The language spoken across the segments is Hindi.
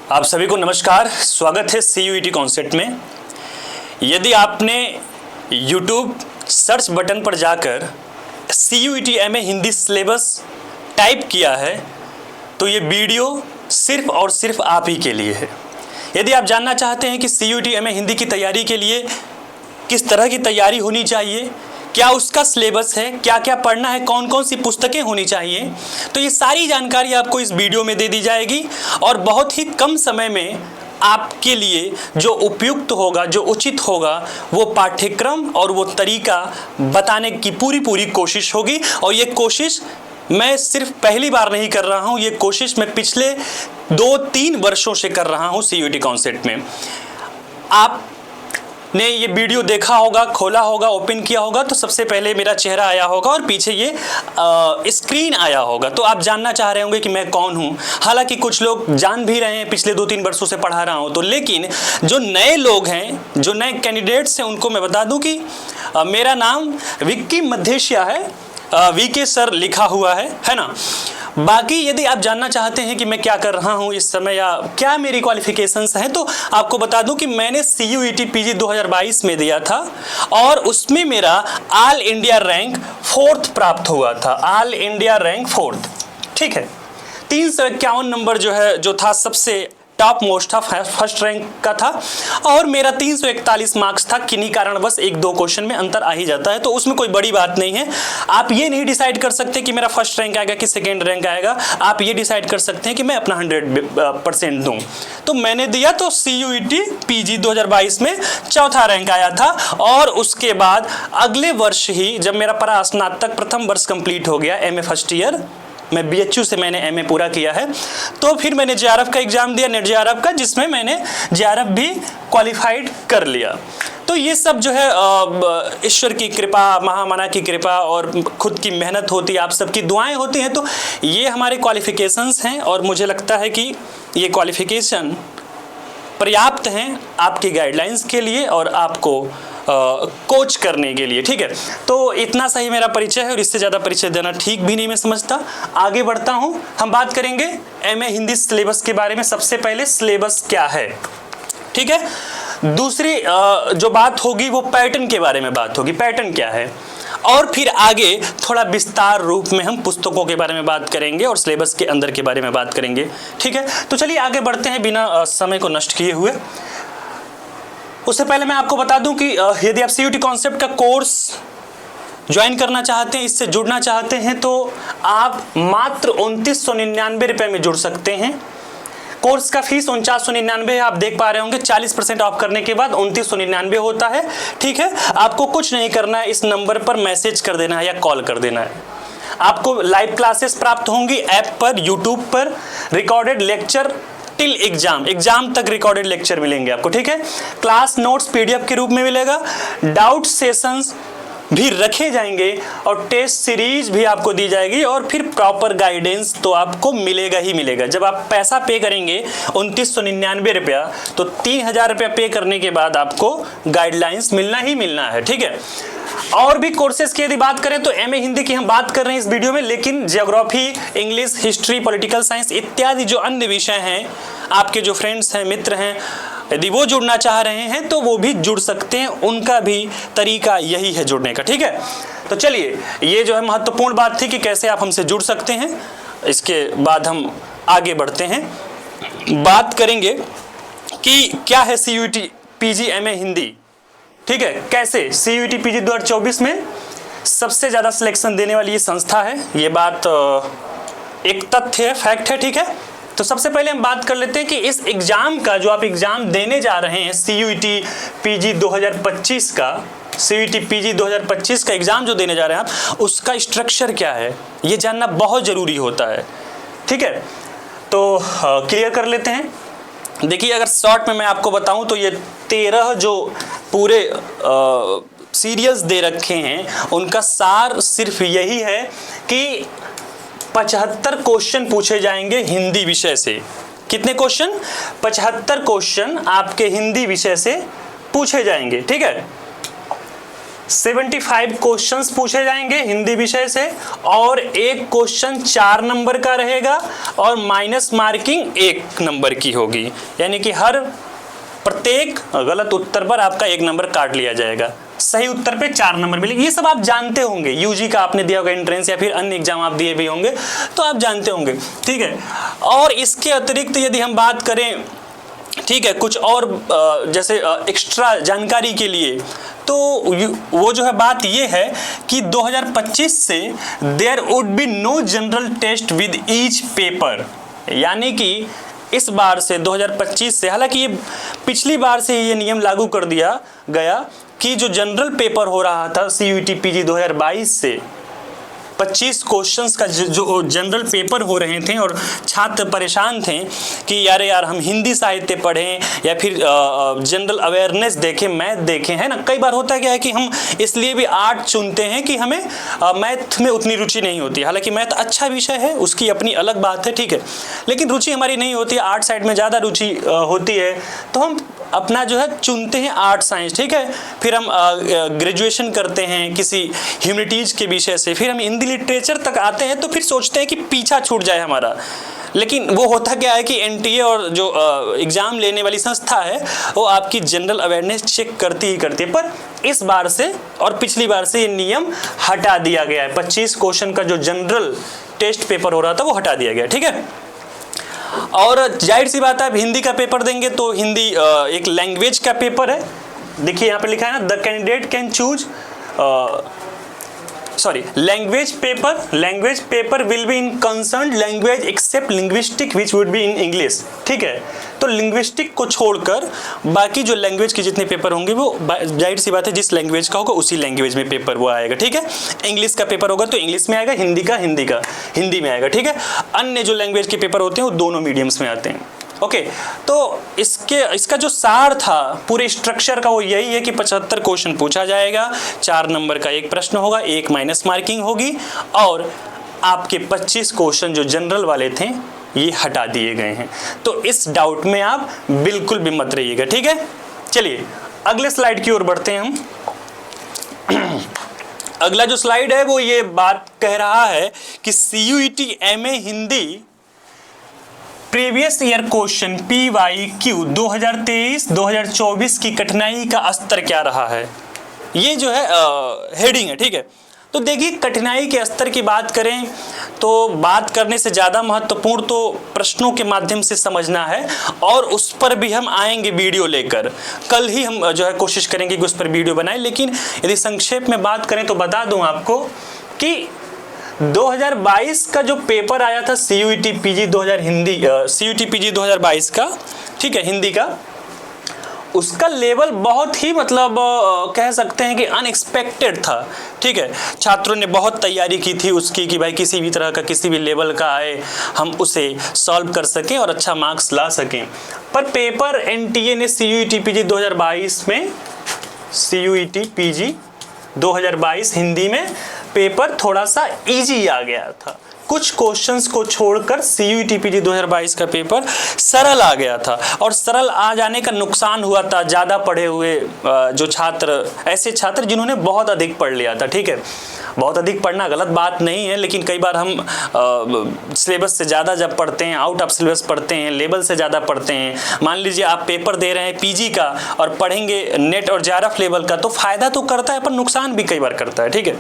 आप सभी को नमस्कार, स्वागत है CUET कॉन्सेप्ट में। यदि आपने YouTube सर्च बटन पर जाकर CUET MA Hindi syllabus type किया है तो ये वीडियो सिर्फ और सिर्फ आप ही के लिए है। यदि आप जानना चाहते हैं कि CUET MA हिंदी की तैयारी के लिए किस तरह की तैयारी होनी चाहिए, क्या उसका सिलेबस है, क्या क्या पढ़ना है, कौन कौन सी पुस्तकें होनी चाहिए, तो ये सारी जानकारी आपको इस वीडियो में दे दी जाएगी और बहुत ही कम समय में आपके लिए जो उपयुक्त होगा, जो उचित होगा, वो पाठ्यक्रम और वो तरीका बताने की पूरी कोशिश होगी। और ये कोशिश मैं सिर्फ पहली बार नहीं कर रहा हूँ, ये कोशिश मैं पिछले 2-3 वर्षों से कर रहा हूँ CUET कॉन्सेप्ट में। आपने ये वीडियो देखा होगा, खोला होगा, ओपन किया होगा तो सबसे पहले मेरा चेहरा आया होगा और पीछे ये स्क्रीन आया होगा, तो आप जानना चाह रहे होंगे कि मैं कौन हूँ। हालांकि कुछ लोग जान भी रहे हैं, पिछले 2-3 वर्षों से पढ़ा रहा हूँ तो, लेकिन जो नए लोग हैं, जो नए कैंडिडेट्स हैं, उनको मैं बता दूं कि मेरा नाम विक्की मद्धेशिया है, VK सर लिखा हुआ है ना। बाकी यदि आप जानना चाहते हैं कि मैं क्या कर रहा हूं इस समय या क्या मेरी क्वालिफिकेशंस हैं, तो आपको बता दूं कि मैंने CUET PG 2022 में दिया था और उसमें मेरा ऑल इंडिया रैंक 4th प्राप्त हुआ था। ऑल इंडिया रैंक 4th, ठीक है। 351 नंबर जो था सबसे टॉप मोस्ट था, फर्स्ट रैंक का था और मेरा 341 मार्क्स था। किन्हीं कारणवश 1-2 क्वेश्चन में अंतर आ ही जाता है, तो उसमें कोई बड़ी बात नहीं है। आप ये नहीं डिसाइड कर सकते कि मेरा फर्स्ट रैंक आएगा कि सेकेंड रैंक आएगा, आप ये डिसाइड कर सकते हैं कि मैं अपना 100% दूं। तो मैंने दिया तो CUET PG 2022 में 4था रैंक आया था और उसके बाद अगले वर्ष ही जब मेरा परास्नातक प्रथम वर्ष कंप्लीट हो गया, MA फर्स्ट ईयर, मैं BHU से मैंने MA पूरा किया है, तो फिर मैंने JRF का एग्ज़ाम दिया, नेट JRF का, जिसमें मैंने JRF भी क्वालिफाइड कर लिया। तो ये सब जो है ईश्वर की कृपा, महामना की कृपा और खुद की मेहनत होती है, आप सबकी दुआएं होती हैं, तो ये हमारे क्वालिफिकेशंस हैं और मुझे लगता है कि ये क्वालिफिकेशन पर्याप्त हैं आपकी गाइडलाइंस के लिए और आपको कोच करने के लिए, ठीक है। तो इतना सही मेरा परिचय है और इससे ज़्यादा परिचय देना ठीक भी नहीं मैं समझता। आगे बढ़ता हूँ, हम बात करेंगे MA हिंदी सिलेबस के बारे में। सबसे पहले सिलेबस क्या है, ठीक है। दूसरी जो बात होगी वो पैटर्न के बारे में बात होगी, पैटर्न क्या है, और फिर आगे थोड़ा विस्तार रूप में हम पुस्तकों के बारे में बात करेंगे और सिलेबस के अंदर के बारे में बात करेंगे, ठीक है। तो चलिए आगे बढ़ते हैं बिना समय को नष्ट किए हुए। उससे पहले मैं आपको बता दूं कि यदि आप CUET कॉन्सेप्ट का कोर्स ज्वाइन करना चाहते हैं, इससे जुड़ना चाहते हैं, तो आप मात्र 2999 रुपये में जुड़ सकते हैं। कोर्स का फीस 4999 है, आप देख पा रहे होंगे। 40% ऑफ करने के बाद 2999 होता है, ठीक है। आपको कुछ नहीं करना है, इस नंबर पर मैसेज कर देना है या कॉल कर देना है। आपको लाइव क्लासेस प्राप्त होंगी ऐप पर, यूट्यूब पर, रिकॉर्डेड लेक्चर टिल एग्जाम तक रिकॉर्डेड लेक्चर मिलेंगे आपको, ठीक है। क्लास नोट्स PDF के रूप में मिलेगा, डाउट सेशंस भी रखे जाएंगे और टेस्ट सीरीज भी आपको दी जाएगी और फिर प्रॉपर गाइडेंस तो आपको मिलेगा ही मिलेगा। जब आप पैसा पे करेंगे 2999 रुपया, तो 3000 रुपया पे करने के बाद आपको गाइडलाइंस मिलना ही मिलना है, ठीक है। और भी कोर्सेज की यदि बात करें तो MA हिंदी की हम बात कर रहे हैं इस वीडियो में, लेकिन geography, English, history, political science इत्यादि जो अन्य विषय हैं, आपके जो फ्रेंड्स हैं, मित्र हैं, यदि वो जुड़ना चाह रहे हैं तो वो भी जुड़ सकते हैं। उनका भी तरीका यही है जुड़ने का, ठीक है। तो चलिए, ये जो है महत्वपूर्ण बात थी कि कैसे आप हमसे जुड़ सकते हैं। इसके बाद हम आगे बढ़ते हैं, बात करेंगे कि क्या है CUET PG MA हिंदी, ठीक है। कैसे CUET PG 2024 में सबसे ज़्यादा सिलेक्शन देने वाली ये संस्था है, ये बात एक तथ्य है, फैक्ट है, ठीक है। तो सबसे पहले हम बात कर लेते हैं कि इस एग्ज़ाम का, जो आप एग्ज़ाम देने जा रहे हैं CUET PG 2025 का, CUET PG 2025 का एग्ज़ाम जो देने जा रहे हैं आप, उसका स्ट्रक्चर क्या है, ये जानना बहुत ज़रूरी होता है, ठीक है। तो क्लियर कर लेते हैं। देखिए, अगर शॉर्ट में मैं आपको बताऊं तो ये 13 जो पूरे सीरियल्स दे रखे हैं, उनका सार सिर्फ यही है कि 75 क्वेश्चन पूछे जाएंगे हिंदी विषय से। कितने क्वेश्चन? 75 क्वेश्चन आपके हिंदी विषय से पूछे जाएंगे, ठीक है। 75 क्वेश्चंस पूछे जाएंगे हिंदी विषय से, और एक क्वेश्चन 4 नंबर का रहेगा और माइनस मार्किंग 1 नंबर की होगी, यानी कि हर प्रत्येक गलत उत्तर पर आपका 1 नंबर काट लिया जाएगा, सही उत्तर पे 4 नंबर मिलेंगे। ये सब आप जानते होंगे, यूजी का आपने दिया होगा एंट्रेंस या फिर अन्य एग्जाम आप दिए भी होंगे तो आप जानते होंगे, ठीक है। और इसके अतिरिक्त यदि हम बात करें, ठीक है, कुछ और जैसे एक्स्ट्रा जानकारी के लिए, तो वो जो है बात ये है कि 2025 से there would be no general test with each paper, यानी कि इस बार से 2025 से, हालांकि ये पिछली बार से ये नियम लागू कर दिया गया कि जो जनरल पेपर हो रहा था CUET PG 2022 से 25 क्वेश्चंस का जो जनरल पेपर हो रहे थे और छात्र परेशान थे कि यार हम हिंदी साहित्य पढ़ें या फिर जनरल अवेयरनेस देखें, मैथ देखें, है ना। कई बार होता क्या है कि हम इसलिए भी आर्ट चुनते हैं कि हमें मैथ में उतनी रुचि नहीं होती, हालांकि मैथ अच्छा विषय है, उसकी अपनी अलग बात है, ठीक है, लेकिन रुचि हमारी नहीं होती, आर्ट साइड में ज़्यादा रुचि होती है, तो हम अपना जो है चुनते हैं आर्ट साइंस, ठीक है। फिर हम ग्रेजुएशन करते हैं किसी ह्यूमैनिटीज़ के विषय से, फिर हम हिंदी लिटरेचर तक आते हैं तो फिर सोचते हैं कि पीछा छूट जाए हमारा, लेकिन वो होता क्या है कि NTA और जो एग्ज़ाम लेने वाली संस्था है वो आपकी जनरल अवेयरनेस चेक करती ही करती है। पर इस बार से और पिछली बार से ये नियम हटा दिया गया है, 25 क्वेश्चन का जो जनरल टेस्ट पेपर हो रहा था वो हटा दिया गया, ठीक है। और जाहिर सी बात है, आप हिंदी का पेपर देंगे तो हिंदी एक लैंग्वेज का पेपर है, देखिए यहाँ पे लिखा है ना, the candidate can choose language paper will be in concern language except linguistic which would be in English, ठीक है। तो लिंग्विस्टिक को छोड़कर बाकी जो लैंग्वेज के जितने पेपर होंगे वो जाहिर सी बात है जिस लैंग्वेज का होगा उसी लैंग्वेज में पेपर वो आएगा, ठीक है। इंग्लिश का पेपर होगा तो इंग्लिश में आएगा, हिंदी का हिंदी में आएगा, ठीक है। अन्य जो लैंग्वेज के पेपर होते हैं वो दोनों मीडियम्स में आते हैं, ओके। तो इसका जो सार था पूरे स्ट्रक्चर का वो यही है कि 75 क्वेश्चन पूछा जाएगा, 4 नंबर का एक प्रश्न होगा, 1 माइनस मार्किंग होगी, और आपके 25 क्वेश्चन जो जनरल वाले थे ये हटा दिए गए हैं। तो इस डाउट में आप बिल्कुल भी मत रहिएगा, ठीक है। चलिए अगले स्लाइड की ओर बढ़ते हैं हम। अगला जो स्लाइड है वो ये बात कह रहा है कि CUET MA Hindi previous year question PYQ 2023-2024 की कठिनाई का स्तर क्या रहा है, ये जो है हेडिंग है, ठीक है। तो देखिए कठिनाई के स्तर की बात करें तो बात करने से ज़्यादा महत्वपूर्ण तो प्रश्नों के माध्यम से समझना है, और उस पर भी हम आएंगे वीडियो लेकर, कल ही हम जो है कोशिश करेंगे कि उस पर वीडियो बनाएं। लेकिन यदि संक्षेप में बात करें तो बता दूं आपको कि 2022 का जो पेपर आया था CUET PG 2022 का, ठीक है, हिंदी का, उसका लेवल बहुत ही मतलब कह सकते हैं कि अनएक्सपेक्टेड था, ठीक है। छात्रों ने बहुत तैयारी की थी उसकी कि भाई किसी भी तरह का किसी भी लेवल का आए हम उसे सॉल्व कर सकें और अच्छा मार्क्स ला सकें। पर पेपर NTA ने CUET PG 2022 में CUET PG 2022 हिंदी में पेपर थोड़ा सा इजी आ गया था, कुछ क्वेश्चंस को छोड़कर CUET PG 2022 का पेपर सरल आ गया था। और सरल आ जाने का नुकसान हुआ था ज़्यादा पढ़े हुए जो छात्र, ऐसे छात्र जिन्होंने बहुत अधिक पढ़ लिया था, ठीक है। बहुत अधिक पढ़ना गलत बात नहीं है, लेकिन कई बार हम सिलेबस से ज़्यादा जब पढ़ते हैं, आउट ऑफ सिलेबस पढ़ते हैं, लेवल से ज़्यादा पढ़ते हैं, मान लीजिए आप पेपर दे रहे हैं PG का और पढ़ेंगे नेट और JRF लेवल का, तो फ़ायदा तो करता है पर नुकसान भी कई बार करता है, ठीक है।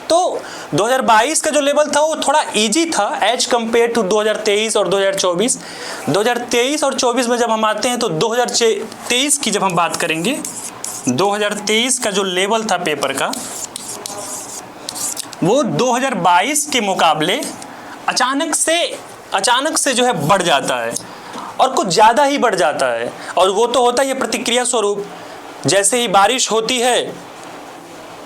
तो 2022 का जो लेवल था वो थोड़ा इजी था एज कम्पेयर टू 2023 और 2024। 2023 और 24 में जब हम आते हैं तो 2023 की जब हम बात करेंगे, 2023 का जो लेवल था पेपर का वो 2022 के मुकाबले अचानक से जो है बढ़ जाता है, और कुछ ज़्यादा ही बढ़ जाता है। और वो तो होता है ये प्रतिक्रिया स्वरूप, जैसे ही बारिश होती है,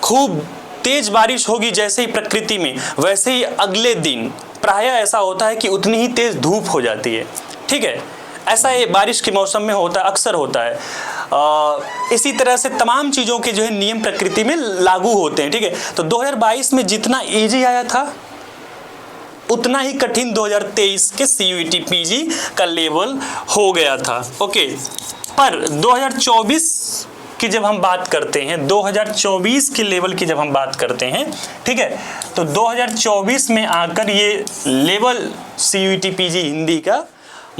खूब तेज बारिश होगी जैसे ही प्रकृति में, वैसे ही अगले दिन प्रायः ऐसा होता है कि उतनी ही तेज धूप हो जाती है, ठीक है। ऐसा ये बारिश के मौसम में होता है, अक्सर होता है। इसी तरह से तमाम चीज़ों के जो है नियम प्रकृति में लागू होते हैं, ठीक है। तो 2022 में जितना इजी आया था उतना ही कठिन 2023 के CUET PG का लेवल हो गया था, ओके। पर 2024 की जब हम बात करते हैं, 2024 के लेवल की जब हम बात करते हैं, ठीक है, तो 2024 में आकर ये लेवल CUET PG हिंदी का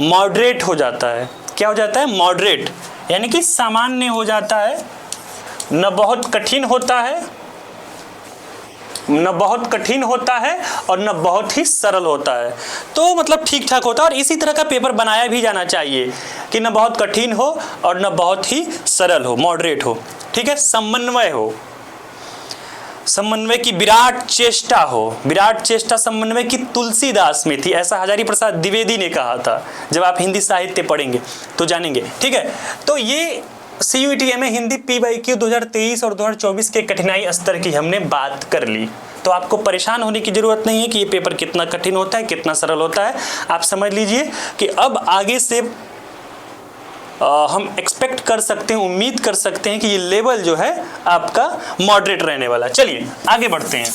मॉडरेट हो जाता है। क्या हो जाता है? मॉडरेट, यानी कि सामान्य हो जाता है, न बहुत कठिन होता है, न बहुत कठिन होता है और न बहुत ही सरल होता है। तो मतलब ठीक ठाक होता है, और इसी तरह का पेपर बनाया भी जाना चाहिए कि न बहुत कठिन हो और न बहुत ही सरल हो, मॉडरेट हो, ठीक है, समन्वय हो, समन्वय की विराट चेष्टा हो। विराट चेष्टा समन्वय की तुलसीदास में थी, ऐसा हजारी प्रसाद द्विवेदी ने कहा था। जब आप हिंदी साहित्य पढ़ेंगे तो जानेंगे, ठीक है। तो ये CUET में हिंदी PYQ 2023 और 2024 के कठिनाई स्तर की हमने बात कर ली। तो आपको परेशान होने की जरूरत नहीं है कि ये पेपर कितना कठिन होता है, कितना सरल होता है। आप समझ लीजिए कि अब आगे से हम एक्सपेक्ट कर सकते हैं, उम्मीद कर सकते हैं कि ये लेवल जो है आपका मॉडरेट रहने वाला है। चलिए आगे बढ़ते हैं।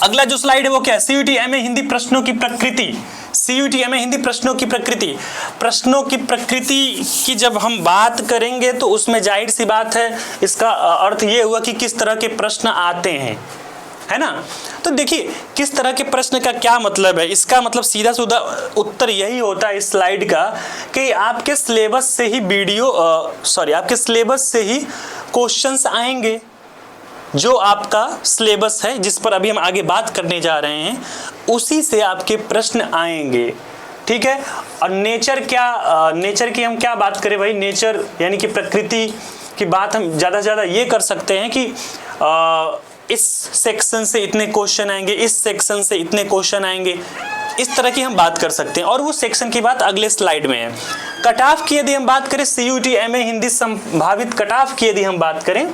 अगला जो स्लाइड है वो क्या है? CUET में हिंदी प्रश्नों की प्रकृति। CUET में हिंदी प्रश्नों की प्रकृति। प्रश्नों की प्रकृति की जब हम बात करेंगे तो उसमें जाहिर सी बात है, इसका अर्थ ये हुआ कि किस तरह के प्रश्न आते हैं, है ना। तो देखिए किस तरह के प्रश्न का क्या मतलब है। इसका मतलब सीधा सीधा उत्तर यही होता है इस स्लाइड का कि आपके सिलेबस से ही आपके सिलेबस से ही क्वेश्चंस आएंगे। जो आपका सिलेबस है, जिस पर अभी हम आगे बात करने जा रहे हैं, उसी से आपके प्रश्न आएंगे, ठीक है। और नेचर की हम क्या बात करें भाई? नेचर यानी कि प्रकृति की बात हम ज़्यादा से ज़्यादा ये कर सकते हैं कि इस सेक्शन से इतने क्वेश्चन आएंगे, इस सेक्शन से इतने क्वेश्चन आएंगे, इस तरह की हम बात कर सकते हैं। और वो सेक्शन की बात अगले स्लाइड में है। कट ऑफ की यदि हम बात करें, CUET में हिंदी संभावित कट ऑफ की यदि हम बात करें,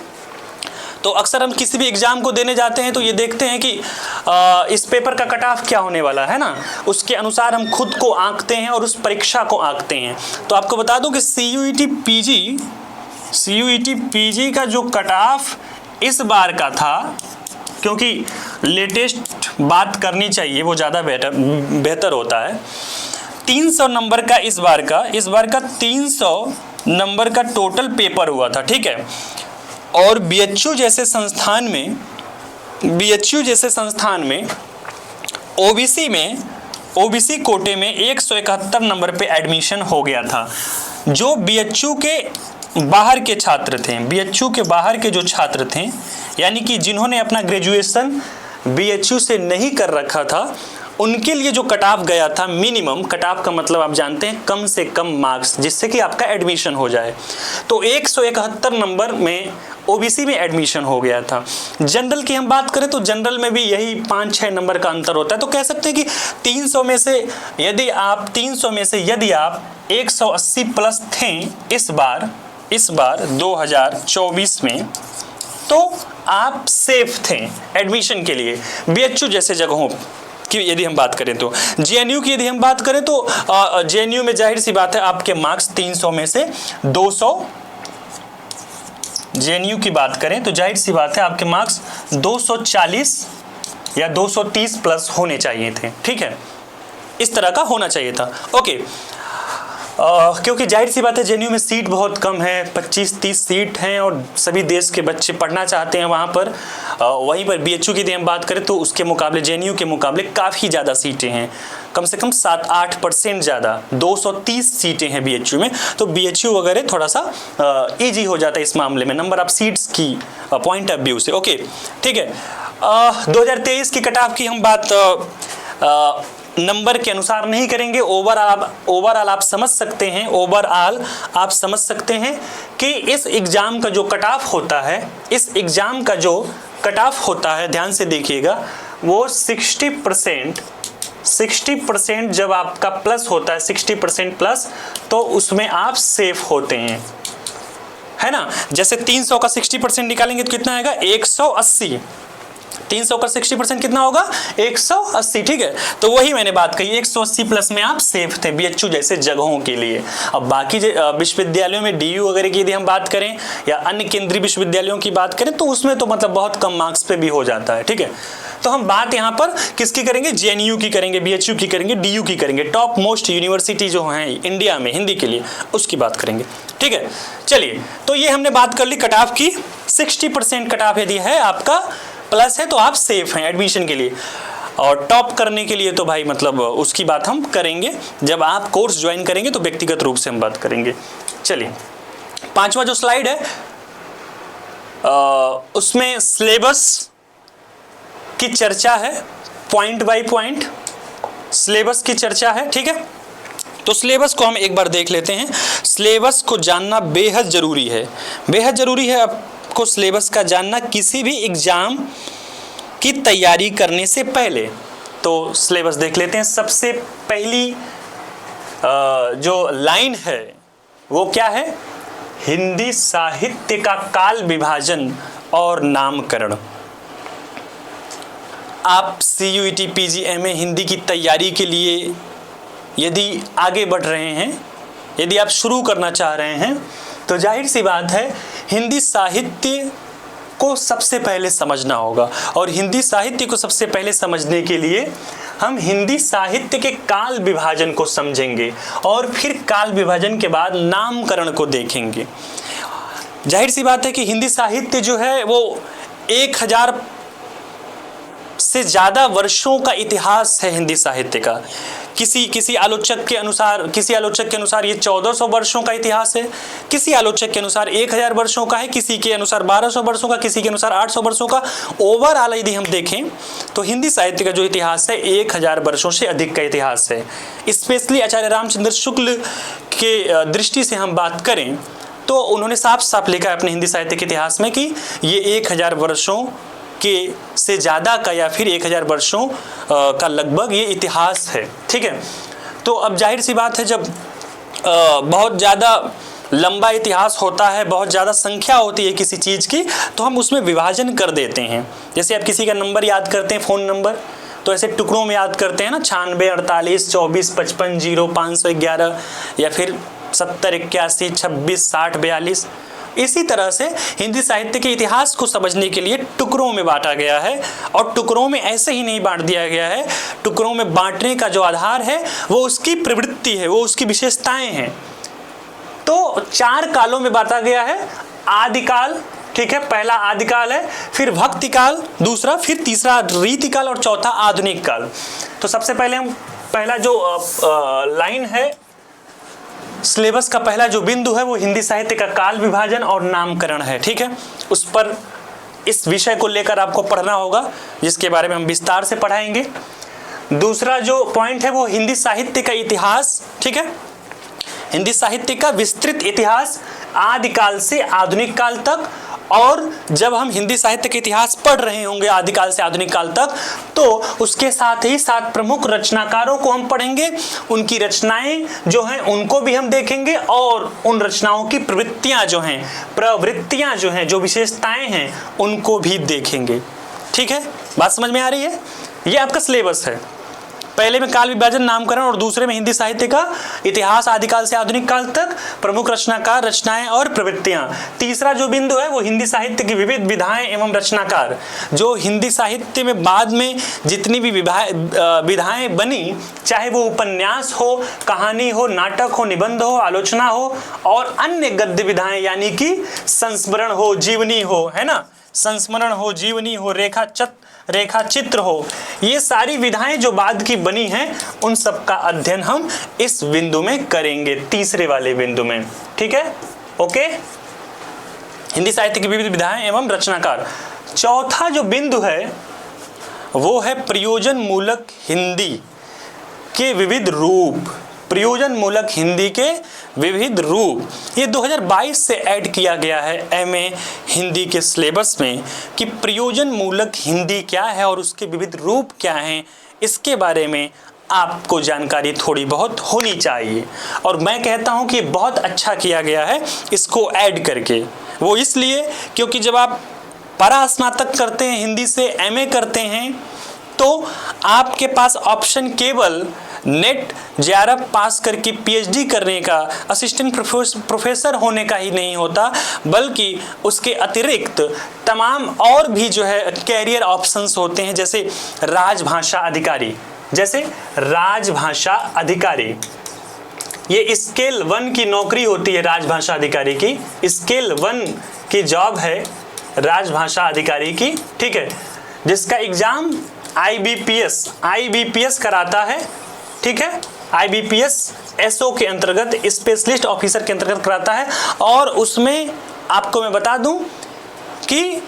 तो अक्सर हम किसी भी एग्जाम को देने जाते हैं तो ये देखते हैं कि इस पेपर का कट ऑफ क्या होने वाला है ना, उसके अनुसार हम खुद को आंकते हैं और उस परीक्षा को आंकते हैं। तो आपको बता दूं कि CUET PG का जो कट ऑफ इस बार का था, क्योंकि लेटेस्ट बात करनी चाहिए, वो ज़्यादा बेहतर होता है। 300 नंबर का इस बार का 300 नंबर का टोटल पेपर हुआ था, ठीक है। और BHU जैसे संस्थान में OBC कोटे में 171 नंबर पे एडमिशन हो गया था। जो BHU के बाहर के छात्र थे, BHU के बाहर के जो छात्र थे, यानी कि जिन्होंने अपना ग्रेजुएशन BHU से नहीं कर रखा था, उनके लिए जो कट ऑफ गया था, मिनिमम कट ऑफ का मतलब आप जानते हैं कम से कम मार्क्स, जिससे कि आपका एडमिशन हो जाए। तो 171 नंबर में OBC में एडमिशन हो गया था। जनरल की हम बात करें तो जनरल में भी यही 5-6 नंबर का अंतर होता है। तो कह सकते हैं कि 300 में से यदि आप 180 प्लस थे इस बार 2024 में, तो आप सेफ थे एडमिशन के लिए। BHU जैसे जगहों की यदि हम बात करें तो, JNU की यदि हम बात करें तो JNU में जाहिर सी बात है आपके मार्क्स 300 में से 200, JNU की बात करें तो जाहिर सी बात है आपके मार्क्स 240 या 230 प्लस होने चाहिए थे, ठीक है। इस तरह का होना चाहिए था, ओके। क्योंकि जाहिर सी बात है JNU में सीट बहुत कम है, 25-30 सीट हैं और सभी देश के बच्चे पढ़ना चाहते हैं वहाँ पर। वहीं पर BHU की यदि हम बात करें तो उसके मुकाबले JNU के मुकाबले काफ़ी ज़्यादा सीटें हैं, कम से कम 7-8% ज़्यादा, 230 सीटें हैं BHU में। तो BHU वगैरह थोड़ा सा ईजी हो जाता है इस मामले में, नंबर ऑफ सीट्स की पॉइंट ऑफ व्यू से, ओके, ठीक है। 2023 की कट ऑफ की हम बात नंबर के अनुसार नहीं करेंगे। ओवरऑल आप समझ सकते हैं, कि इस एग्जाम का जो कट ऑफ होता है, ध्यान से देखिएगा, वो 60% जब आपका प्लस होता है, 60% प्लस, तो उसमें आप सेफ होते हैं, है ना। जैसे 300 का 60% निकालेंगे तो कितना आएगा? 180। 300 का 60% कितना होगा? 180, ठीक है। तो वही मैंने बात कही, 180 प्लस में आप सेफ थे BHU जैसे जगहों के लिए। अब बाकी विश्वविद्यालयों में DU वगैरह की यदि हम बात करें या अन्य केंद्रीय विश्वविद्यालयों की बात करें तो उसमें तो मतलब बहुत कम मार्क्स पे भी हो जाता है, ठीक है। तो हम बात यहाँ पर किसकी करेंगे, जेएनयू की करेंगे, बीएचयू की करेंगे, डीयू की करेंगे, टॉप मोस्ट यूनिवर्सिटी जो हैं इंडिया में हिंदी के लिए, उसकी बात करेंगे। ठीक है, चलिए, तो ये हमने बात कर ली कट ऑफ की। 60% कट ऑफ यदि है आपका प्लस है तो आप सेफ हैं एडमिशन के लिए, और टॉप करने के लिए तो भाई मतलब उसकी बात हम करेंगे जब आप कोर्स ज्वाइन करेंगे, तो व्यक्तिगत रूप से हम बात करेंगे। चलिए, 5वां जो स्लाइड है उसमें सिलेबस की चर्चा है, पॉइंट बाय पॉइंट सिलेबस की चर्चा है। ठीक है, तो सिलेबस को हम एक बार देख लेते हैं। सिलेबस को जानना बेहद ज़रूरी है, बेहद ज़रूरी है आपको सिलेबस का जानना किसी भी एग्ज़ाम की तैयारी करने से पहले। तो सिलेबस देख लेते हैं। सबसे पहली जो लाइन है वो क्या है, हिंदी साहित्य का काल विभाजन और नामकरण। आप CUET PG MA हिंदी की तैयारी के लिए यदि आगे बढ़ रहे हैं, यदि आप शुरू करना चाह रहे हैं, तो जाहिर सी बात है हिंदी साहित्य को सबसे पहले समझना होगा। और हिंदी साहित्य को सबसे पहले समझने के लिए हम हिंदी साहित्य के काल विभाजन को समझेंगे और फिर काल विभाजन के बाद नामकरण को देखेंगे। जाहिर सी बात है कि हिंदी साहित्य जो है वो 1000 से ज़्यादा वर्षों का इतिहास है हिंदी साहित्य का। किसी आलोचक के अनुसार ये 1400 वर्षों का इतिहास है, किसी आलोचक के अनुसार 1000 वर्षों का है, किसी के अनुसार 1200 वर्षों का, किसी के अनुसार 800 वर्षों का। ओवरऑल यदि हम देखें तो हिंदी साहित्य का जो इतिहास है 1000 वर्षों से अधिक का इतिहास है। स्पेशली आचार्य रामचंद्र शुक्ल के दृष्टि से हम बात करें तो उन्होंने साफ साफ लिखा है अपने हिंदी साहित्य के इतिहास में कि ये 1000 वर्षों के से ज़्यादा का या फिर 1000 वर्षों का लगभग ये इतिहास है। ठीक है, तो अब जाहिर सी बात है जब बहुत ज़्यादा लंबा इतिहास होता है, बहुत ज़्यादा संख्या होती है किसी चीज़ की, तो हम उसमें विभाजन कर देते हैं। जैसे आप किसी का नंबर याद करते हैं, फ़ोन नंबर, तो ऐसे टुकड़ों में याद करते हैं ना, 96 48 24 55 0 511 या फिर 70 81 26 60 42। इसी तरह से हिंदी साहित्य के इतिहास को समझने के लिए टुकड़ों में बांटा गया है। और टुकड़ों में ऐसे ही नहीं बांट दिया गया है, टुकड़ों में बांटने का जो आधार है वो उसकी प्रवृत्ति है, वो उसकी विशेषताएं हैं। तो 4 कालों में बांटा गया है। आदिकाल, ठीक है, पहला आदिकाल है, फिर भक्तिकाल दूसरा, फिर तीसरा रीतिकाल और चौथा आधुनिक काल। तो सबसे पहले हम पहला जो लाइन है सिलेबस का, पहला जो बिंदु है वो हिंदी साहित्य का काल विभाजन और नामकरण है। ठीक है, उस पर इस विषय को लेकर आपको पढ़ना होगा, जिसके बारे में हम विस्तार से पढ़ाएंगे। दूसरा जो पॉइंट है वो हिंदी साहित्य का इतिहास। ठीक है, हिंदी साहित्य का विस्तृत इतिहास आदिकाल से आधुनिक काल तक। और जब हम हिंदी साहित्य के इतिहास पढ़ रहे होंगे आदिकाल से आधुनिक काल तक, तो उसके साथ ही साथ प्रमुख रचनाकारों को हम पढ़ेंगे, उनकी रचनाएं जो हैं उनको भी हम देखेंगे, और उन रचनाओं की प्रवृत्तियां जो हैं, जो विशेषताएं हैं, उनको भी देखेंगे। ठीक है, बात समझ में आ रही है? ये आपका सिलेबस है। पहले में काल विभाजन नामकरण और दूसरे में हिंदी साहित्य का इतिहास आदिकाल से आधुनिक काल तक, प्रमुख रचनाकार, रचनाएं और प्रवृत्तियां। तीसरा जो बिंदु है वो हिंदी साहित्य की विविध विधाएं एवं रचनाकार। जो हिंदी साहित्य में बाद में जितनी भी विधाएं बनी, चाहे वो उपन्यास हो, कहानी हो, नाटक हो, निबंध हो, आलोचना हो और अन्य गद्य विधाएं, यानी कि संस्मरण हो, जीवनी हो, है ना, संस्मरण हो, जीवनी हो, रेखा चित्र हो, ये सारी विधाएं जो बाद की बनी हैं उन सब का अध्ययन हम इस बिंदु में करेंगे, तीसरे वाले बिंदु में। ठीक है, ओके। हिंदी साहित्य की विविध विधाएं एवं रचनाकार। चौथा जो बिंदु है वो है प्रयोजन मूलक हिंदी के विविध रूप। प्रयोजन मूलक हिंदी के विविध रूप, ये 2022 से ऐड किया गया है MA हिंदी के सिलेबस में कि प्रयोजन मूलक हिंदी क्या है और उसके विविध रूप क्या हैं, इसके बारे में आपको जानकारी थोड़ी बहुत होनी चाहिए। और मैं कहता हूं कि बहुत अच्छा किया गया है इसको ऐड करके। वो इसलिए क्योंकि जब आप परास्नातक करते हैं, हिंदी से MA करते हैं, तो आपके पास ऑप्शन केवल नेट JRF पास करके PhD करने का असिस्टेंट प्रोफेसर होने का ही नहीं होता, बल्कि उसके अतिरिक्त तमाम और भी जो है कैरियर ऑप्शंस होते हैं, जैसे राजभाषा अधिकारी, ये स्केल 1 की नौकरी होती है राजभाषा अधिकारी की, स्केल 1 की जॉब है राजभाषा अधिकारी की, ठीक है, जिसका एग्जाम IBPS कराता है, ठीक है, IBPS SO के अंतर्गत, स्पेशलिस्ट ऑफिसर के अंतर्गत कराता है। और उसमें आपको मैं बता दूं कि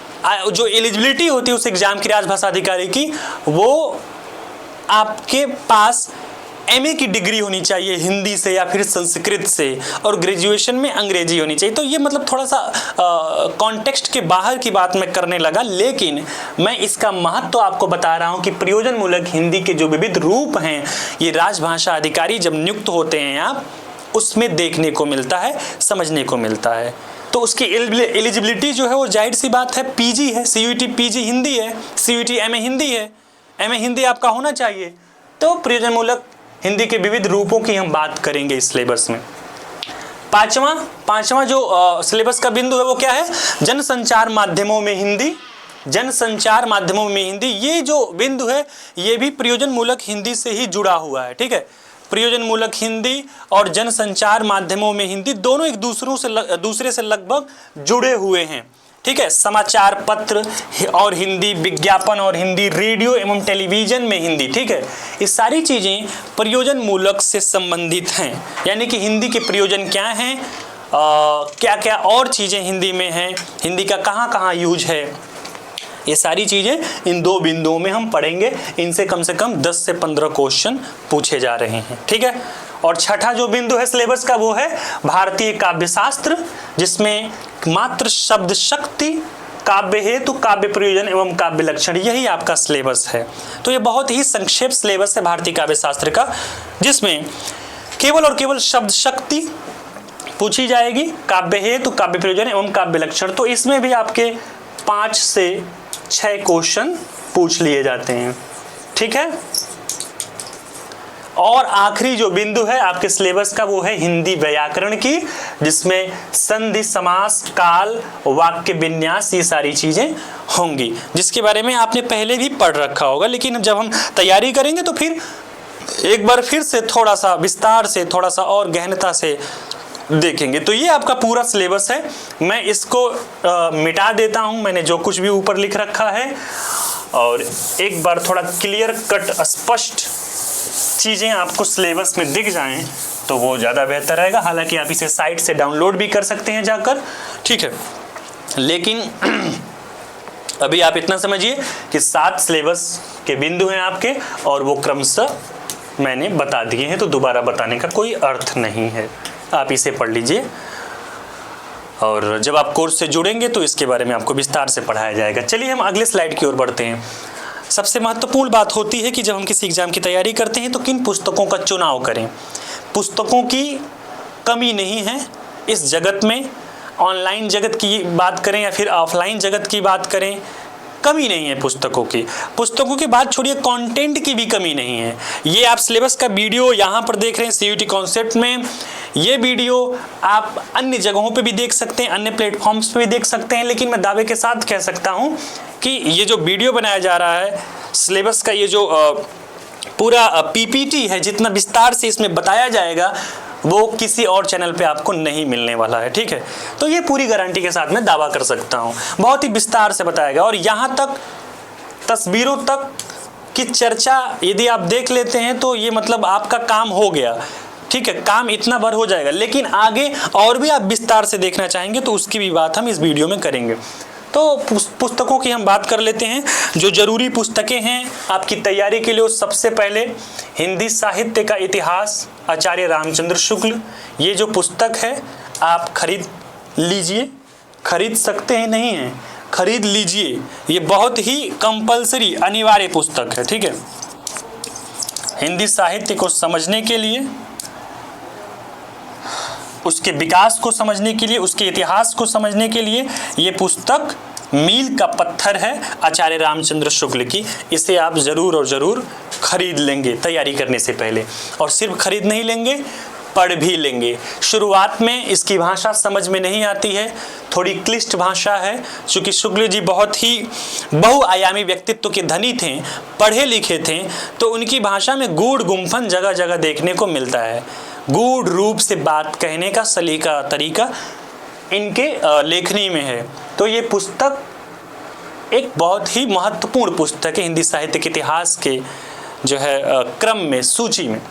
जो एलिजिबिलिटी होती है उस एग्जाम की राजभाषा अधिकारी की, वो आपके पास MA की डिग्री होनी चाहिए हिंदी से या फिर संस्कृत से, और ग्रेजुएशन में अंग्रेजी होनी चाहिए। तो ये मतलब थोड़ा सा कॉन्टेक्स्ट के बाहर की बात मैं करने लगा, लेकिन मैं इसका महत्व तो आपको बता रहा हूँ कि प्रयोजनमूलक हिंदी के जो विविध रूप हैं, ये राजभाषा अधिकारी जब नियुक्त होते हैं आप, उसमें देखने को मिलता है, समझने को मिलता है। तो उसकी एलिजिबिलिटी जो है वो जाहिर सी बात है PG है, CUET PG हिंदी है, CUET MA हिंदी है, MA हिंदी आपका होना चाहिए। तो प्रयोजनमूलक हिंदी के विविध रूपों की हम बात करेंगे इस सिलेबस में। पांचवा जो सिलेबस का बिंदु है वो क्या है? जनसंचार माध्यमों में हिंदी। जनसंचार माध्यमों में हिंदी, ये जो बिंदु है ये भी प्रयोजनमूलक हिंदी से ही जुड़ा हुआ है, ठीक है। प्रयोजनमूलक हिंदी और जनसंचार माध्यमों में हिंदी दोनों एक दूसरे से लगभग जुड़े हुए हैं, ठीक है। समाचार पत्र और हिंदी, विज्ञापन और हिंदी, रेडियो एवं टेलीविजन में हिंदी, ठीक है। ये सारी चीज़ें प्रयोजन मूलक से संबंधित हैं, यानी कि हिंदी के प्रयोजन क्या हैं, क्या क्या और चीज़ें हिंदी में हैं, हिंदी का कहाँ कहाँ यूज है, ये सारी चीज़ें इन दो बिंदुओं में हम पढ़ेंगे। इनसे कम से कम 10 से 15 क्वेश्चन पूछे जा रहे हैं, ठीक है। और छठा जो बिंदु है सिलेबस का वो है भारतीय काव्यशास्त्र, जिसमें मात्र शब्द शक्ति, काव्य हेतु, काव्य प्रयोजन एवं काव्य लक्षण, यही आपका सिलेबस है। तो ये बहुत ही संक्षेप सिलेबस है भारतीय काव्यशास्त्र का, जिसमें केवल और केवल शब्द शक्ति पूछी जाएगी, काव्य हेतु, काव्य प्रयोजन एवं काव्य लक्षण। तो इसमें भी आपके 5 से 6 क्वेश्चन पूछ लिए जाते हैं, ठीक है। और आखिरी जो बिंदु है आपके सिलेबस का वो है हिंदी व्याकरण की, जिसमें संधि, समास, काल, वाक्य विन्यास, ये सारी चीजें होंगी, जिसके बारे में आपने पहले भी पढ़ रखा होगा। लेकिन जब हम तैयारी करेंगे तो फिर एक बार फिर से थोड़ा सा विस्तार से, थोड़ा सा और गहनता से देखेंगे। तो ये आपका पूरा सिलेबस है। मैं इसको मिटा देता हूं, मैंने जो कुछ भी ऊपर लिख रखा है, और एक बार थोड़ा क्लियर कट स्पष्ट चीज़ें आपको सिलेबस में दिख जाएं तो वो ज़्यादा बेहतर रहेगा। हालांकि आप इसे साइट से डाउनलोड भी कर सकते हैं जाकर, ठीक है। लेकिन अभी आप इतना समझिए कि 7 सिलेबस के बिंदु हैं आपके, और वो क्रमशः मैंने बता दिए हैं, तो दोबारा बताने का कोई अर्थ नहीं है। आप इसे पढ़ लीजिए, और जब आप कोर्स से जुड़ेंगे तो इसके बारे में आपको विस्तार से पढ़ाया जाएगा। चलिए हम अगले स्लाइड की ओर बढ़ते हैं। सबसे महत्वपूर्ण बात होती है कि जब हम किसी एग्जाम की तैयारी करते हैं तो किन पुस्तकों का चुनाव करें। पुस्तकों की कमी नहीं है इस जगत में, ऑनलाइन जगत की बात करें या फिर ऑफलाइन जगत की बात करें, कमी नहीं है पुस्तकों की। पुस्तकों की बात छोड़िए, कंटेंट की भी कमी नहीं है। ये आप सिलेबस का वीडियो यहाँ पर देख रहे हैं CUET कॉन्सेप्ट में, ये वीडियो आप अन्य जगहों पे भी देख सकते हैं, अन्य प्लेटफॉर्म्स पे भी देख सकते हैं। लेकिन मैं दावे के साथ कह सकता हूँ कि ये जो वीडियो बनाया जा रहा है सिलेबस का, ये जो पूरा PPT है, जितना विस्तार से इसमें बताया जाएगा वो किसी और चैनल पे आपको नहीं मिलने वाला है, ठीक है। तो ये पूरी गारंटी के साथ मैं दावा कर सकता हूँ, बहुत ही विस्तार से बताया गया। और यहाँ तक तस्वीरों तक की चर्चा यदि आप देख लेते हैं तो ये मतलब आपका काम हो गया, ठीक है, काम इतना भर हो जाएगा। लेकिन आगे और भी आप विस्तार से देखना चाहेंगे तो उसकी भी बात हम इस वीडियो में करेंगे। तो पुस्तकों की हम बात कर लेते हैं। जो जरूरी पुस्तकें हैं आपकी तैयारी के लिए, सबसे पहले हिंदी साहित्य का इतिहास, आचार्य रामचंद्र शुक्ल, ये जो पुस्तक है आप खरीद लीजिए। खरीद सकते हैं नहीं हैं, खरीद लीजिए, ये बहुत ही कंपलसरी अनिवार्य पुस्तक है, ठीक है। हिंदी साहित्य को समझने के लिए, उसके विकास को समझने के लिए, उसके इतिहास को समझने के लिए ये पुस्तक मील का पत्थर है आचार्य रामचंद्र शुक्ल की। इसे आप ज़रूर और ज़रूर खरीद लेंगे तैयारी करने से पहले, और सिर्फ खरीद नहीं लेंगे, पढ़ भी लेंगे। शुरुआत में इसकी भाषा समझ में नहीं आती है, थोड़ी क्लिष्ट भाषा है, चूँकि शुक्ल जी बहुत ही बहुआयामी व्यक्तित्व के धनी थे, पढ़े लिखे थे, तो उनकी भाषा में गूढ़ गुम्फन जगह जगह देखने को मिलता है। गूढ़ रूप से बात कहने का सलीका तरीका इनके लेखनी में है। तो ये पुस्तक एक बहुत ही महत्वपूर्ण पुस्तक है हिंदी साहित्य के इतिहास के जो है क्रम में, सूची में।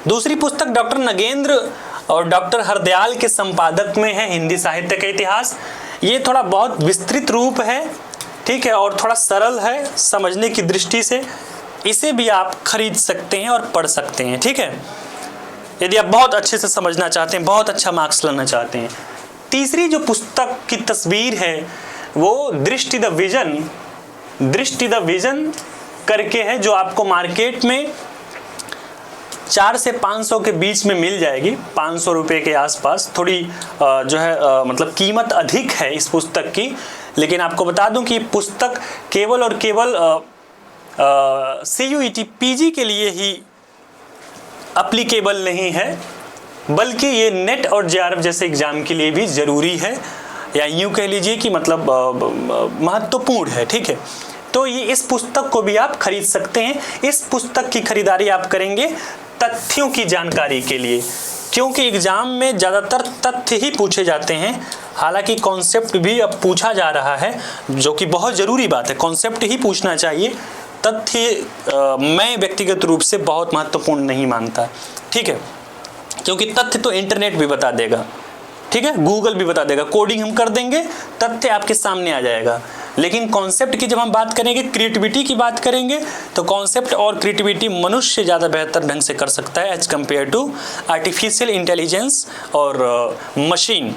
दूसरी पुस्तक डॉक्टर नगेंद्र और डॉक्टर हरदयाल के संपादक में है, हिंदी साहित्य का इतिहास। ये थोड़ा बहुत विस्तृत रूप है, ठीक है, और थोड़ा सरल है समझने की दृष्टि से। इसे भी आप खरीद सकते हैं और पढ़ सकते हैं, ठीक है, यदि आप बहुत अच्छे से समझना चाहते हैं, बहुत अच्छा मार्क्स लाना चाहते हैं। तीसरी जो पुस्तक की तस्वीर है वो दृष्टि द विजन करके है, जो आपको मार्केट में 400 से 500 के बीच में मिल जाएगी, 500 रुपये के आसपास। थोड़ी जो है मतलब कीमत अधिक है इस पुस्तक की, लेकिन आपको बता दूं कि पुस्तक केवल और केवल CUET PG के लिए ही एप्लीकेबल नहीं है, बल्कि ये नेट और JRF जैसे एग्ज़ाम के लिए भी ज़रूरी है, या यूँ कह लीजिए कि मतलब महत्वपूर्ण है, ठीक है। तो ये इस पुस्तक को भी आप खरीद सकते हैं। इस पुस्तक की खरीदारी आप करेंगे तथ्यों की जानकारी के लिए, क्योंकि एग्ज़ाम में ज़्यादातर तथ्य ही पूछे जाते हैं। हालांकि कॉन्सेप्ट भी अब पूछा जा रहा है, जो कि बहुत ज़रूरी बात है, कॉन्सेप्ट ही पूछना चाहिए। तथ्य मैं व्यक्तिगत रूप से बहुत महत्वपूर्ण नहीं मानता, ठीक है, क्योंकि तथ्य तो इंटरनेट भी बता देगा, ठीक है, गूगल भी बता देगा, कोडिंग हम कर देंगे, तथ्य आपके सामने आ जाएगा। लेकिन कॉन्सेप्ट की जब हम बात करेंगे, क्रिएटिविटी की बात करेंगे, तो कॉन्सेप्ट और क्रिएटिविटी मनुष्य ज़्यादा बेहतर ढंग से कर सकता है as compare to artificial intelligence और मशीन,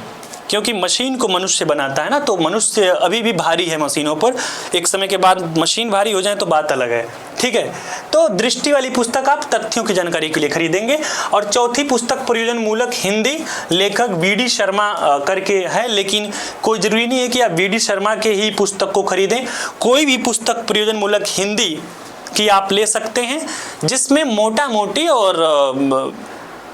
क्योंकि मशीन को मनुष्य बनाता है ना, तो मनुष्य अभी भी भारी है मशीनों पर। एक समय के बाद मशीन भारी हो जाए तो बात अलग है, ठीक है। तो दृष्टि वाली पुस्तक आप तथ्यों की जानकारी के लिए खरीदेंगे। और चौथी पुस्तक प्रयोजन मूलक हिंदी, लेखक BD शर्मा करके है, लेकिन कोई ज़रूरी नहीं है कि आप BD शर्मा के ही पुस्तक को खरीदें। कोई भी पुस्तक प्रयोजन मूलक हिंदी की आप ले सकते हैं, जिसमें मोटा मोटी और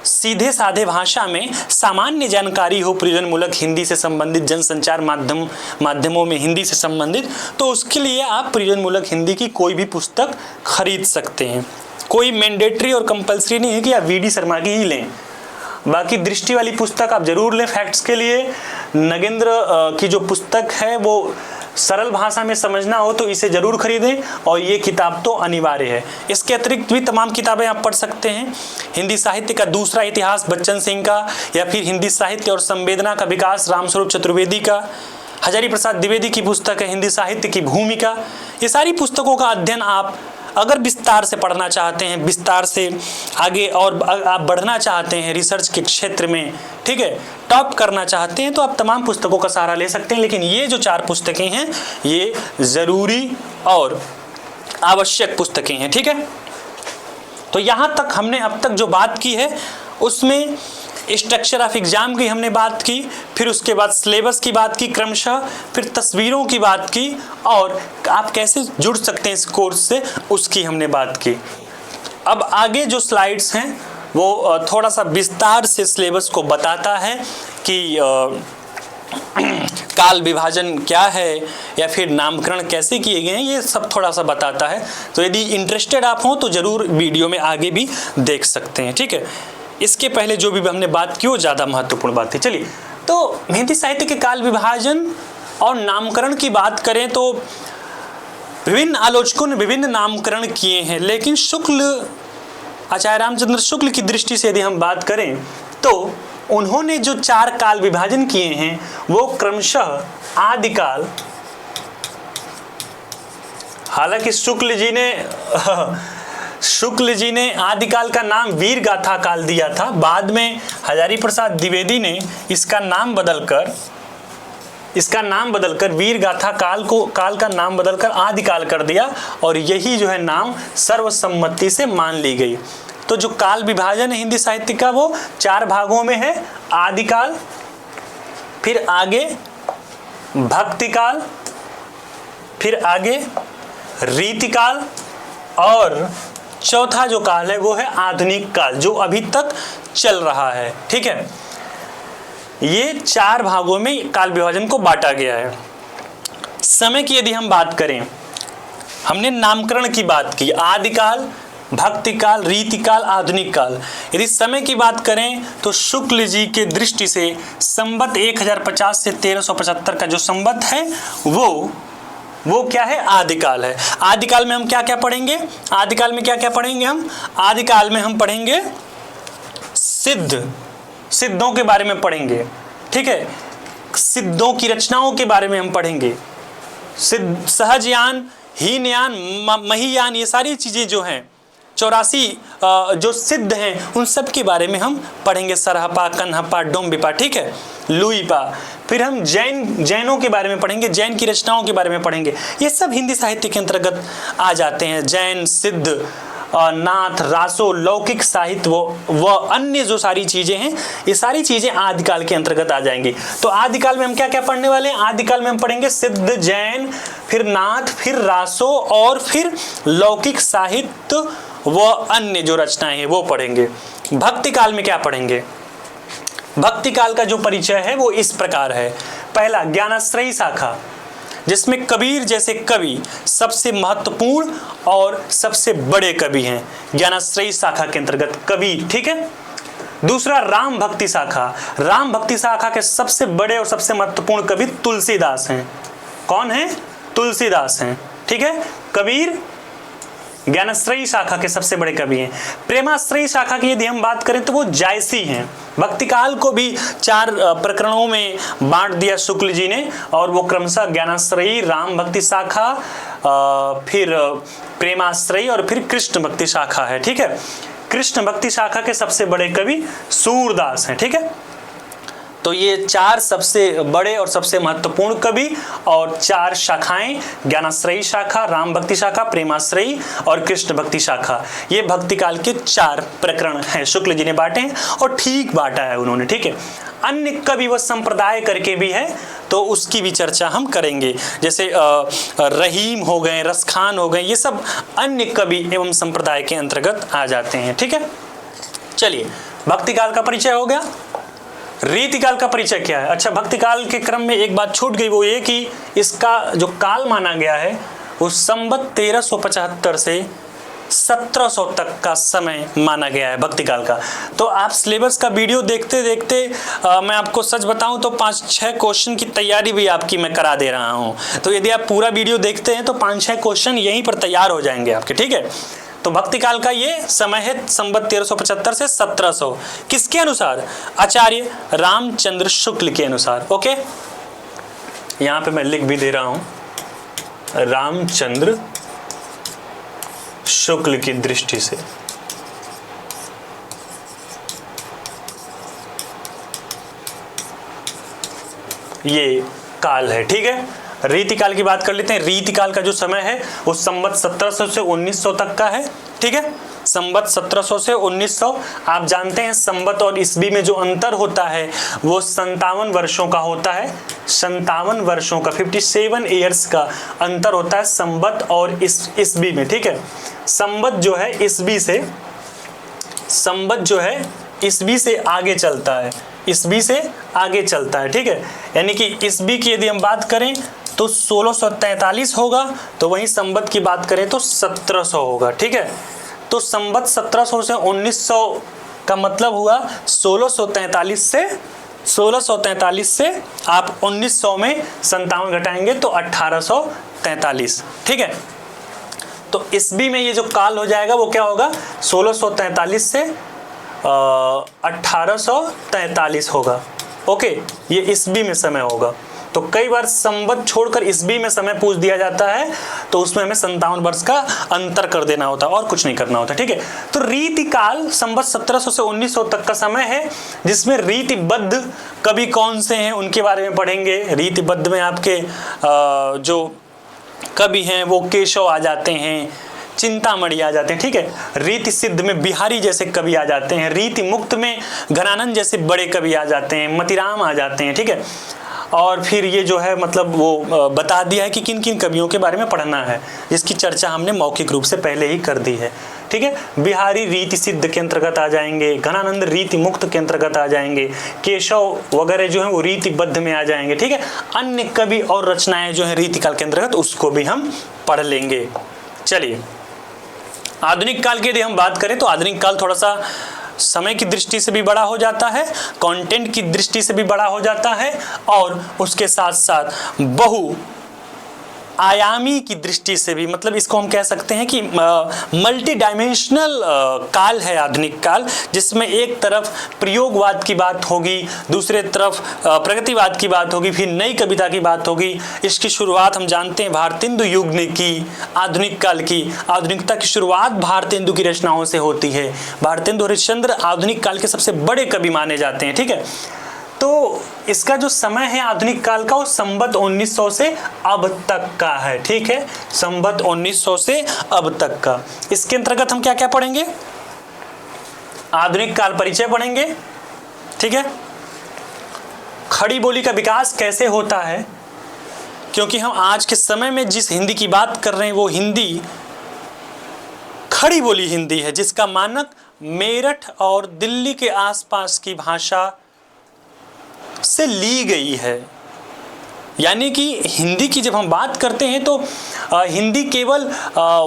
सीधे साधे भाषा में सामान्य जानकारी हो प्रयोजन मूलक हिंदी से संबंधित, जनसंचार माध्यमों में हिंदी से संबंधित, तो उसके लिए आप प्रयोजन मूलक हिंदी की कोई भी पुस्तक खरीद सकते हैं। कोई मैंडेटरी और कंपलसरी नहीं है कि आप BD शर्मा की ही लें। बाकी दृष्टि वाली पुस्तक आप जरूर लें फैक्ट्स के लिए। नगेंद्र की जो पुस्तक है वो सरल भाषा में समझना हो तो इसे ज़रूर खरीदें, और ये किताब तो अनिवार्य है। इसके अतिरिक्त भी तमाम किताबें आप पढ़ सकते हैं। हिंदी साहित्य का दूसरा इतिहास बच्चन सिंह का, या फिर हिंदी साहित्य और संवेदना का विकास रामस्वरूप चतुर्वेदी का, हजारी प्रसाद द्विवेदी की पुस्तक है हिंदी साहित्य की भूमिका। ये सारी पुस्तकों का अध्ययन आप अगर विस्तार से पढ़ना चाहते हैं, विस्तार से आगे और आप बढ़ना चाहते हैं रिसर्च के क्षेत्र में, ठीक है, टॉप करना चाहते हैं, तो आप तमाम पुस्तकों का सहारा ले सकते हैं। लेकिन ये जो 4 पुस्तकें हैं ये ज़रूरी और आवश्यक पुस्तकें हैं, ठीक है। तो यहाँ तक हमने अब तक जो बात की है उसमें स्ट्रक्चर ऑफ एग्जाम की हमने बात की, फिर उसके बाद सिलेबस की बात की क्रमशः, फिर तस्वीरों की बात की, और आप कैसे जुड़ सकते हैं इस कोर्स से उसकी हमने बात की। अब आगे जो स्लाइड्स हैं वो थोड़ा सा विस्तार से सिलेबस को बताता है कि काल विभाजन क्या है या फिर नामकरण कैसे किए गए हैं, ये सब थोड़ा सा बताता है। तो यदि इंटरेस्टेड आप हों तो ज़रूर वीडियो में आगे भी देख सकते हैं, ठीक है। इसके पहले जो भी हमने बात की वो ज़्यादा महत्वपूर्ण बात थी। चलिए, तो हिंदी साहित्य के काल विभाजन और नामकरण की बात करें तो विभिन्न आलोचकों ने विभिन्न नामकरण किए हैं, लेकिन आचार्य रामचंद्र शुक्ल की दृष्टि से यदि हम बात करें तो उन्होंने जो 4 काल विभाजन किए हैं वो क्रमशः आदिकाल, हालांकि शुक्ल जी ने आदिकाल का नाम वीर गाथा काल दिया था, बाद में हजारी प्रसाद द्विवेदी ने इसका नाम बदलकर वीर गाथा काल का नाम बदलकर आदिकाल कर दिया, और यही जो है नाम सर्वसम्मति से मान ली गई। तो जो काल विभाजन है हिंदी साहित्य का वो 4 भागों में है, आदिकाल, फिर आगे भक्तिकाल, फिर आगे रीतिकाल और चौथा जो काल है वो है आधुनिक काल, जो अभी तक चल रहा है। ठीक है, ये 4 भागों में काल विभाजन को बांटा गया है। समय की यदि हम बात करें, हमने नामकरण की बात की, आदिकाल, भक्तिकाल, रीतिकाल, आधुनिक काल। यदि समय की बात करें तो शुक्ल जी के दृष्टि से संवत 1050 से 1375 का जो संवत है वो क्या है, आदिकाल है। आदिकाल में हम क्या क्या पढ़ेंगे, आदिकाल में क्या क्या पढ़ेंगे हम, आदिकाल में हम पढ़ेंगे सिद्धों के बारे में पढ़ेंगे। ठीक है, सिद्धों की रचनाओं के बारे में हम पढ़ेंगे, सहजयान, हीनयान, महीयान, ये सारी चीजें जो हैं 84 जो सिद्ध हैं उन सब के बारे में हम पढ़ेंगे, सरहपा, कन्हपा, डोम्बिपा, ठीक है, लुईपा। फिर हम जैनों के बारे में पढ़ेंगे, जैन की रचनाओं के बारे में पढ़ेंगे। ये सब हिंदी साहित्य के अंतर्गत आ जाते हैं। जैन, सिद्ध, नाथ, रासो, लौकिक साहित्य व अन्य जो सारी चीजें हैं, ये सारी चीजें आदिकाल के अंतर्गत आ जाएंगी। तो आदिकाल में हम क्या क्या पढ़ने वाले हैं, आदिकाल में हम पढ़ेंगे सिद्ध, जैन, फिर नाथ, फिर रासो और फिर लौकिक साहित्य व अन्य जो रचनाएं हैं वो पढ़ेंगे। भक्ति काल में क्या पढ़ेंगे, भक्ति काल का जो परिचय है वो इस प्रकार है। पहला, ज्ञानाश्रयी शाखा, जिसमें कबीर जैसे कवि सबसे महत्वपूर्ण और सबसे बड़े कवि हैं, ज्ञानाश्रयी शाखा के अंतर्गत कबीर। ठीक है। दूसरा, राम भक्ति शाखा, राम भक्ति शाखा के सबसे बड़े और सबसे महत्वपूर्ण कवि तुलसीदास हैं। कौन है, तुलसीदास हैं। ठीक है, कबीर ज्ञानाश्रयी शाखा के सबसे बड़े कवि हैं। प्रेमाश्रयी शाखा की यदि हम बात करें तो वो जायसी हैं। भक्ति काल को भी 4 प्रकरणों में बांट दिया शुक्ल जी ने, और वो क्रमशः ज्ञानाश्रयी, राम भक्ति शाखा, फिर प्रेमाश्रयी और फिर कृष्ण भक्ति शाखा है। ठीक है, कृष्ण भक्ति शाखा के सबसे बड़े कवि सूरदास हैं। ठीक है, तो ये 4 सबसे बड़े और सबसे महत्वपूर्ण कवि और 4 शाखाएं, ज्ञानाश्रयी शाखा, राम भक्ति शाखा, प्रेमाश्रयी और कृष्ण भक्ति शाखा, ये भक्ति काल के 4 प्रकरण हैं। शुक्ल जी ने बांटे हैं और ठीक बांटा है उन्होंने। ठीक है, अन्य कवि व संप्रदाय करके भी है, तो उसकी भी चर्चा हम करेंगे। जैसे रहीम हो गए, रसखान हो गए, ये सब अन्य कवि एवं संप्रदाय के अंतर्गत आ जाते हैं। ठीक है, चलिए, भक्ति काल का परिचय हो गया। रीतिकाल का परिचय क्या है। अच्छा, भक्ति काल के क्रम में एक बात छूट गई, वो ये कि इसका जो काल माना गया है वो संवत 1375 से 1700 तक का समय माना गया है भक्ति काल का। तो आप सिलेबस का वीडियो देखते देखते मैं आपको सच बताऊं तो 5-6 क्वेश्चन की तैयारी भी आपकी मैं करा दे रहा हूं। तो यदि आप पूरा वीडियो देखते हैं तो 5-6 क्वेश्चन यहीं पर तैयार हो जाएंगे आपके। ठीक है, तो भक्ति काल का ये समय है संवत 1375 से 1700। किसके अनुसार, आचार्य रामचंद्र शुक्ल के अनुसार। ओके, यहां पे मैं लिख भी दे रहा हूं, रामचंद्र शुक्ल की दृष्टि से। ये काल है। ठीक है, रीतिकाल की बात कर लेते हैं। रीतिकाल का जो समय है वो संवत 1700 से 1900 तक का है। ठीक है, संवत 1700 से 1900। आप जानते हैं संवत और ईस्वी में जो अंतर होता है वो 57 वर्षों का होता है। 57 वर्षों का, 57 ईयर्स का अंतर होता है संवत और ईस्वी में। ठीक है, संवत जो है ईस्वी से आगे चलता है, ईस्वी से आगे चलता है। ठीक है, यानी कि ईस्वी की यदि हम बात करें तो 1643 होगा, तो वहीं संवत की बात करें तो 1700 होगा। ठीक है, तो संवत 1700 से 1900 का मतलब हुआ 1643 से आप 1900 में 57 घटाएंगे तो 1843। ठीक है, तो ईस्वी में ये जो काल हो जाएगा वो क्या होगा, 1643 से 1843 होगा। ओके, ये ईस्वी में समय होगा। तो कई बार संवत छोड़कर ईस्वी में समय पूछ दिया जाता है, तो उसमें हमें 57 वर्ष का अंतर कर देना होता है और कुछ नहीं करना होता। ठीक है, तो रीतिकाल संवत 1700 से 1900 तक का समय है, जिसमें रीतिबद्ध कवि कौन से हैं उनके बारे में पढ़ेंगे। रीतिबद्ध में आपके जो कवि हैं वो केशव आ जाते हैं, चिंतामणि आ जाते हैं। ठीक है, रीति सिद्ध में बिहारी जैसे कवि आ जाते हैं, रीति मुक्त में घनानंद जैसे बड़े कवि आ जाते हैं, मतिराम आ जाते हैं। ठीक है, और फिर ये जो है मतलब वो बता दिया है कि किन किन कवियों के बारे में पढ़ना है, जिसकी चर्चा हमने मौखिक रूप से पहले ही कर दी है। ठीक ठीक है। बिहारी रीति सिद्ध के अंतर्गत आ जाएंगे, घनानंद रीति मुक्त के अंतर्गत आ जाएंगे, केशव वगैरह जो है वो रीतिबद्ध में आ जाएंगे, ठीक है। अन्य कवि और रचनाएं जो है रीति काल के अंतर्गत, उसको भी हम पढ़ लेंगे। चलिए, आधुनिक काल की यदि हम बात करें तो आधुनिक काल थोड़ा सा समय की दृष्टि से भी बड़ा हो जाता है, कंटेंट की दृष्टि से भी बड़ा हो जाता है, और उसके साथ साथ बहु आयामी की दृष्टि से भी, मतलब इसको हम कह सकते हैं कि मल्टी डायमेंशनल काल है आधुनिक काल, जिसमें एक तरफ प्रयोगवाद की बात होगी, दूसरे तरफ प्रगतिवाद की बात होगी, फिर नई कविता की बात होगी। इसकी शुरुआत हम जानते हैं भारतेंदु युग ने की, आधुनिक काल की, आधुनिकता की शुरुआत भारतेंदु की रचनाओं से होती है। भारतेंदु हरिश्चंद्र आधुनिक काल के सबसे बड़े कवि माने जाते हैं, ठीक है। तो इसका जो समय है आधुनिक काल का, वो संवत 1900 से अब तक का है, ठीक है, संवत 1900 से अब तक का। इसके अंतर्गत हम क्या क्या पढ़ेंगे? आधुनिक काल परिचय पढ़ेंगे, ठीक है। खड़ी बोली का विकास कैसे होता है, क्योंकि हम आज के समय में जिस हिंदी की बात कर रहे हैं वो हिंदी खड़ी बोली हिंदी है, जिसका मानक मेरठ और दिल्ली के आसपास की भाषा से ली गई है। यानी कि हिंदी की जब हम बात करते हैं तो हिंदी केवल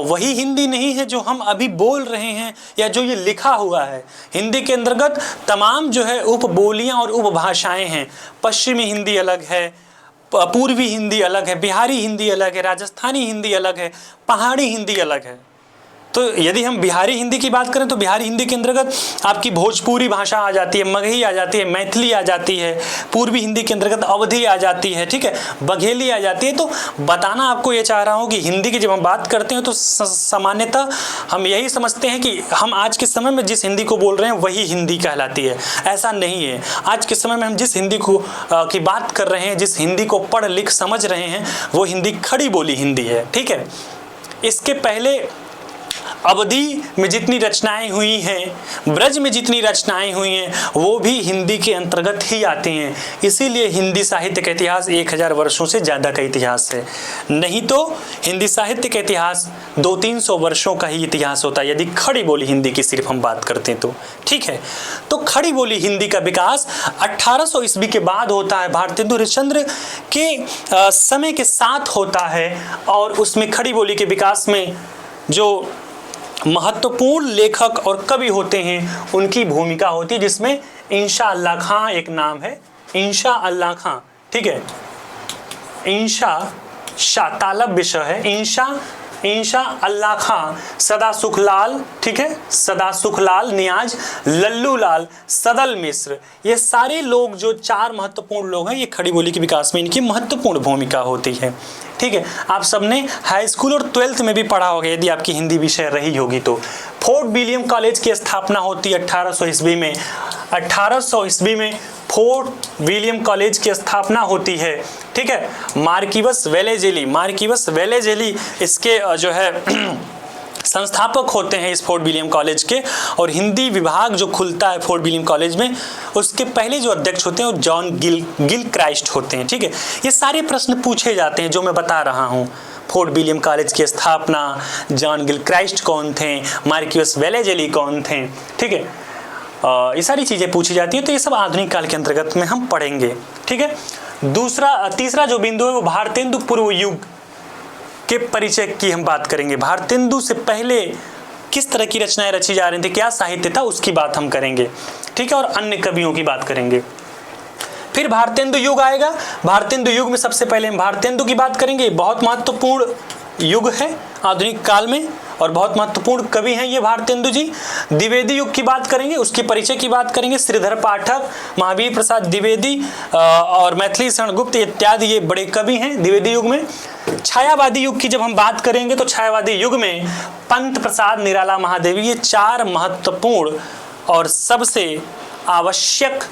वही हिंदी नहीं है जो हम अभी बोल रहे हैं या जो ये लिखा हुआ है। हिंदी के अंतर्गत तमाम जो है उपबोलियां और उपभाषाएं हैं। पश्चिमी हिंदी अलग है, पूर्वी हिंदी अलग है, बिहारी हिंदी अलग है, राजस्थानी हिंदी अलग है, पहाड़ी हिंदी अलग है। तो यदि हम बिहारी हिंदी की बात करें तो बिहारी हिंदी के अंतर्गत आपकी भोजपुरी भाषा आ जाती है, मगही आ जाती है, मैथिली आ जाती है, पूर्वी हिंदी के अंतर्गत अवधी आ जाती है, ठीक है, बघेली आ जाती है। तो बताना आपको ये चाह रहा हूँ कि हिंदी की जब हम बात करते हैं तो सामान्यतः हम यही समझते हैं कि हम आज के समय में जिस हिंदी को बोल रहे हैं वही हिंदी कहलाती है। ऐसा नहीं है। आज के समय में हम जिस हिंदी को की बात कर रहे हैं, जिस हिंदी को पढ़ लिख समझ रहे हैं, वो हिंदी खड़ी बोली हिंदी है, ठीक है। इसके पहले अवधी में जितनी रचनाएं हुई हैं, ब्रज में जितनी रचनाएं हुई हैं, वो भी हिंदी के अंतर्गत ही आती हैं। इसीलिए हिंदी साहित्य का इतिहास 1000 वर्षों से ज़्यादा का इतिहास है। नहीं तो हिंदी साहित्य का इतिहास 200-300 वर्षों का ही इतिहास होता है, यदि खड़ी बोली हिंदी की सिर्फ हम बात करते हैं तो, ठीक है। तो खड़ी बोली हिंदी का विकास 1800 ईस्वी के बाद होता है, भारतेंदु हरिश्चंद्र के समय के साथ होता है। और उसमें खड़ी बोली के विकास में जो महत्वपूर्ण लेखक और कवि होते हैं उनकी भूमिका होती है, जिसमें इंशा अल्लाह खां एक नाम है, इंशा अल्लाह खां, ठीक है। इंशा शाह तालब विषय है, इंशा अल्लाह खां, सदा सुखलाल, ठीक है, सदा सुखलाल नियाज, लल्लू लाल, सदल मिश्र, ये सारे लोग जो 4 महत्वपूर्ण लोग हैं, ये खड़ी बोली के विकास में इनकी महत्वपूर्ण भूमिका होती है, ठीक है। आप सबने हाई स्कूल और 12th में भी पढ़ा होगा यदि आपकी हिंदी विषय रही होगी तो। फोर्ट विलियम कॉलेज की स्थापना होती है 1800 ईस्वी में। 1800 ईस्वी में फोर्ट विलियम कॉलेज की स्थापना होती है, ठीक है। मार्किवस वेलेजेली इसके जो है संस्थापक होते हैं इस फोर्ट विलियम कॉलेज के। और हिंदी विभाग जो खुलता है फोर्ट विलियम कॉलेज में, उसके पहले जो अध्यक्ष होते हैं वो जॉन गिलक्राइस्ट होते हैं, ठीक है। ये सारे प्रश्न पूछे जाते हैं जो मैं बता रहा हूँ। फोर्ट विलियम कॉलेज की स्थापना, जॉन गिलक्राइस्ट कौन थे, मार्किवस वेलेजेली कौन थे, ठीक है। ये सारी चीज़ें पूछी जाती हैं। तो ये सब आधुनिक काल के अंतर्गत में हम पढ़ेंगे, ठीक है। तीसरा जो बिंदु है वो भारतेंदु पूर्व युग के परिचय की हम बात करेंगे। भारतेंदु से पहले किस तरह की रचनाएं रची जा रही थी, क्या साहित्य था, उसकी बात हम करेंगे, ठीक है। और अन्य कवियों की बात करेंगे। फिर भारतेंदु युग आएगा। भारतेंदु युग में सबसे पहले हम भारतेंदु की बात करेंगे। बहुत महत्वपूर्ण युग है आधुनिक काल में और बहुत महत्वपूर्ण कवि हैं ये भारतेंदु जी। द्विवेदी युग की बात करेंगे, उसके परिचय की बात करेंगे। श्रीधर पाठक, महावीर प्रसाद द्विवेदी और मैथिली शरण गुप्त इत्यादि ये बड़े कवि हैं द्विवेदी युग में। छायावादी युग की जब हम बात करेंगे तो छायावादी युग में पंत प्रसाद, निराला महादेवी, ये 4 महत्वपूर्ण और सबसे आवश्यक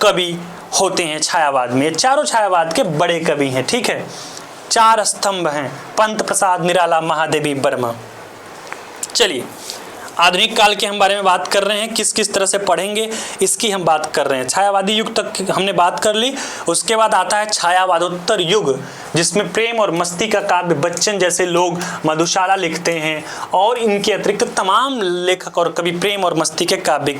कवि होते हैं छायावाद में। ये चारों छायावाद के बड़े कवि हैं, ठीक है। 4 स्तंभ हैं, पंत प्रसाद, निराला, महादेवी, वर्मा। चलिए आधुनिक काल के हम बारे में बात कर रहे हैं, किस किस तरह से पढ़ेंगे इसकी हम बात कर रहे हैं। छायावादी युग तक हमने बात कर ली, उसके बाद आता है छायावादोत्तर युग, जिसमें प्रेम और मस्ती का काव्य बच्चन जैसे लोग मधुशाला लिखते हैं, और इनके अतिरिक्त तमाम लेखक और कवि प्रेम और मस्ती के काव्य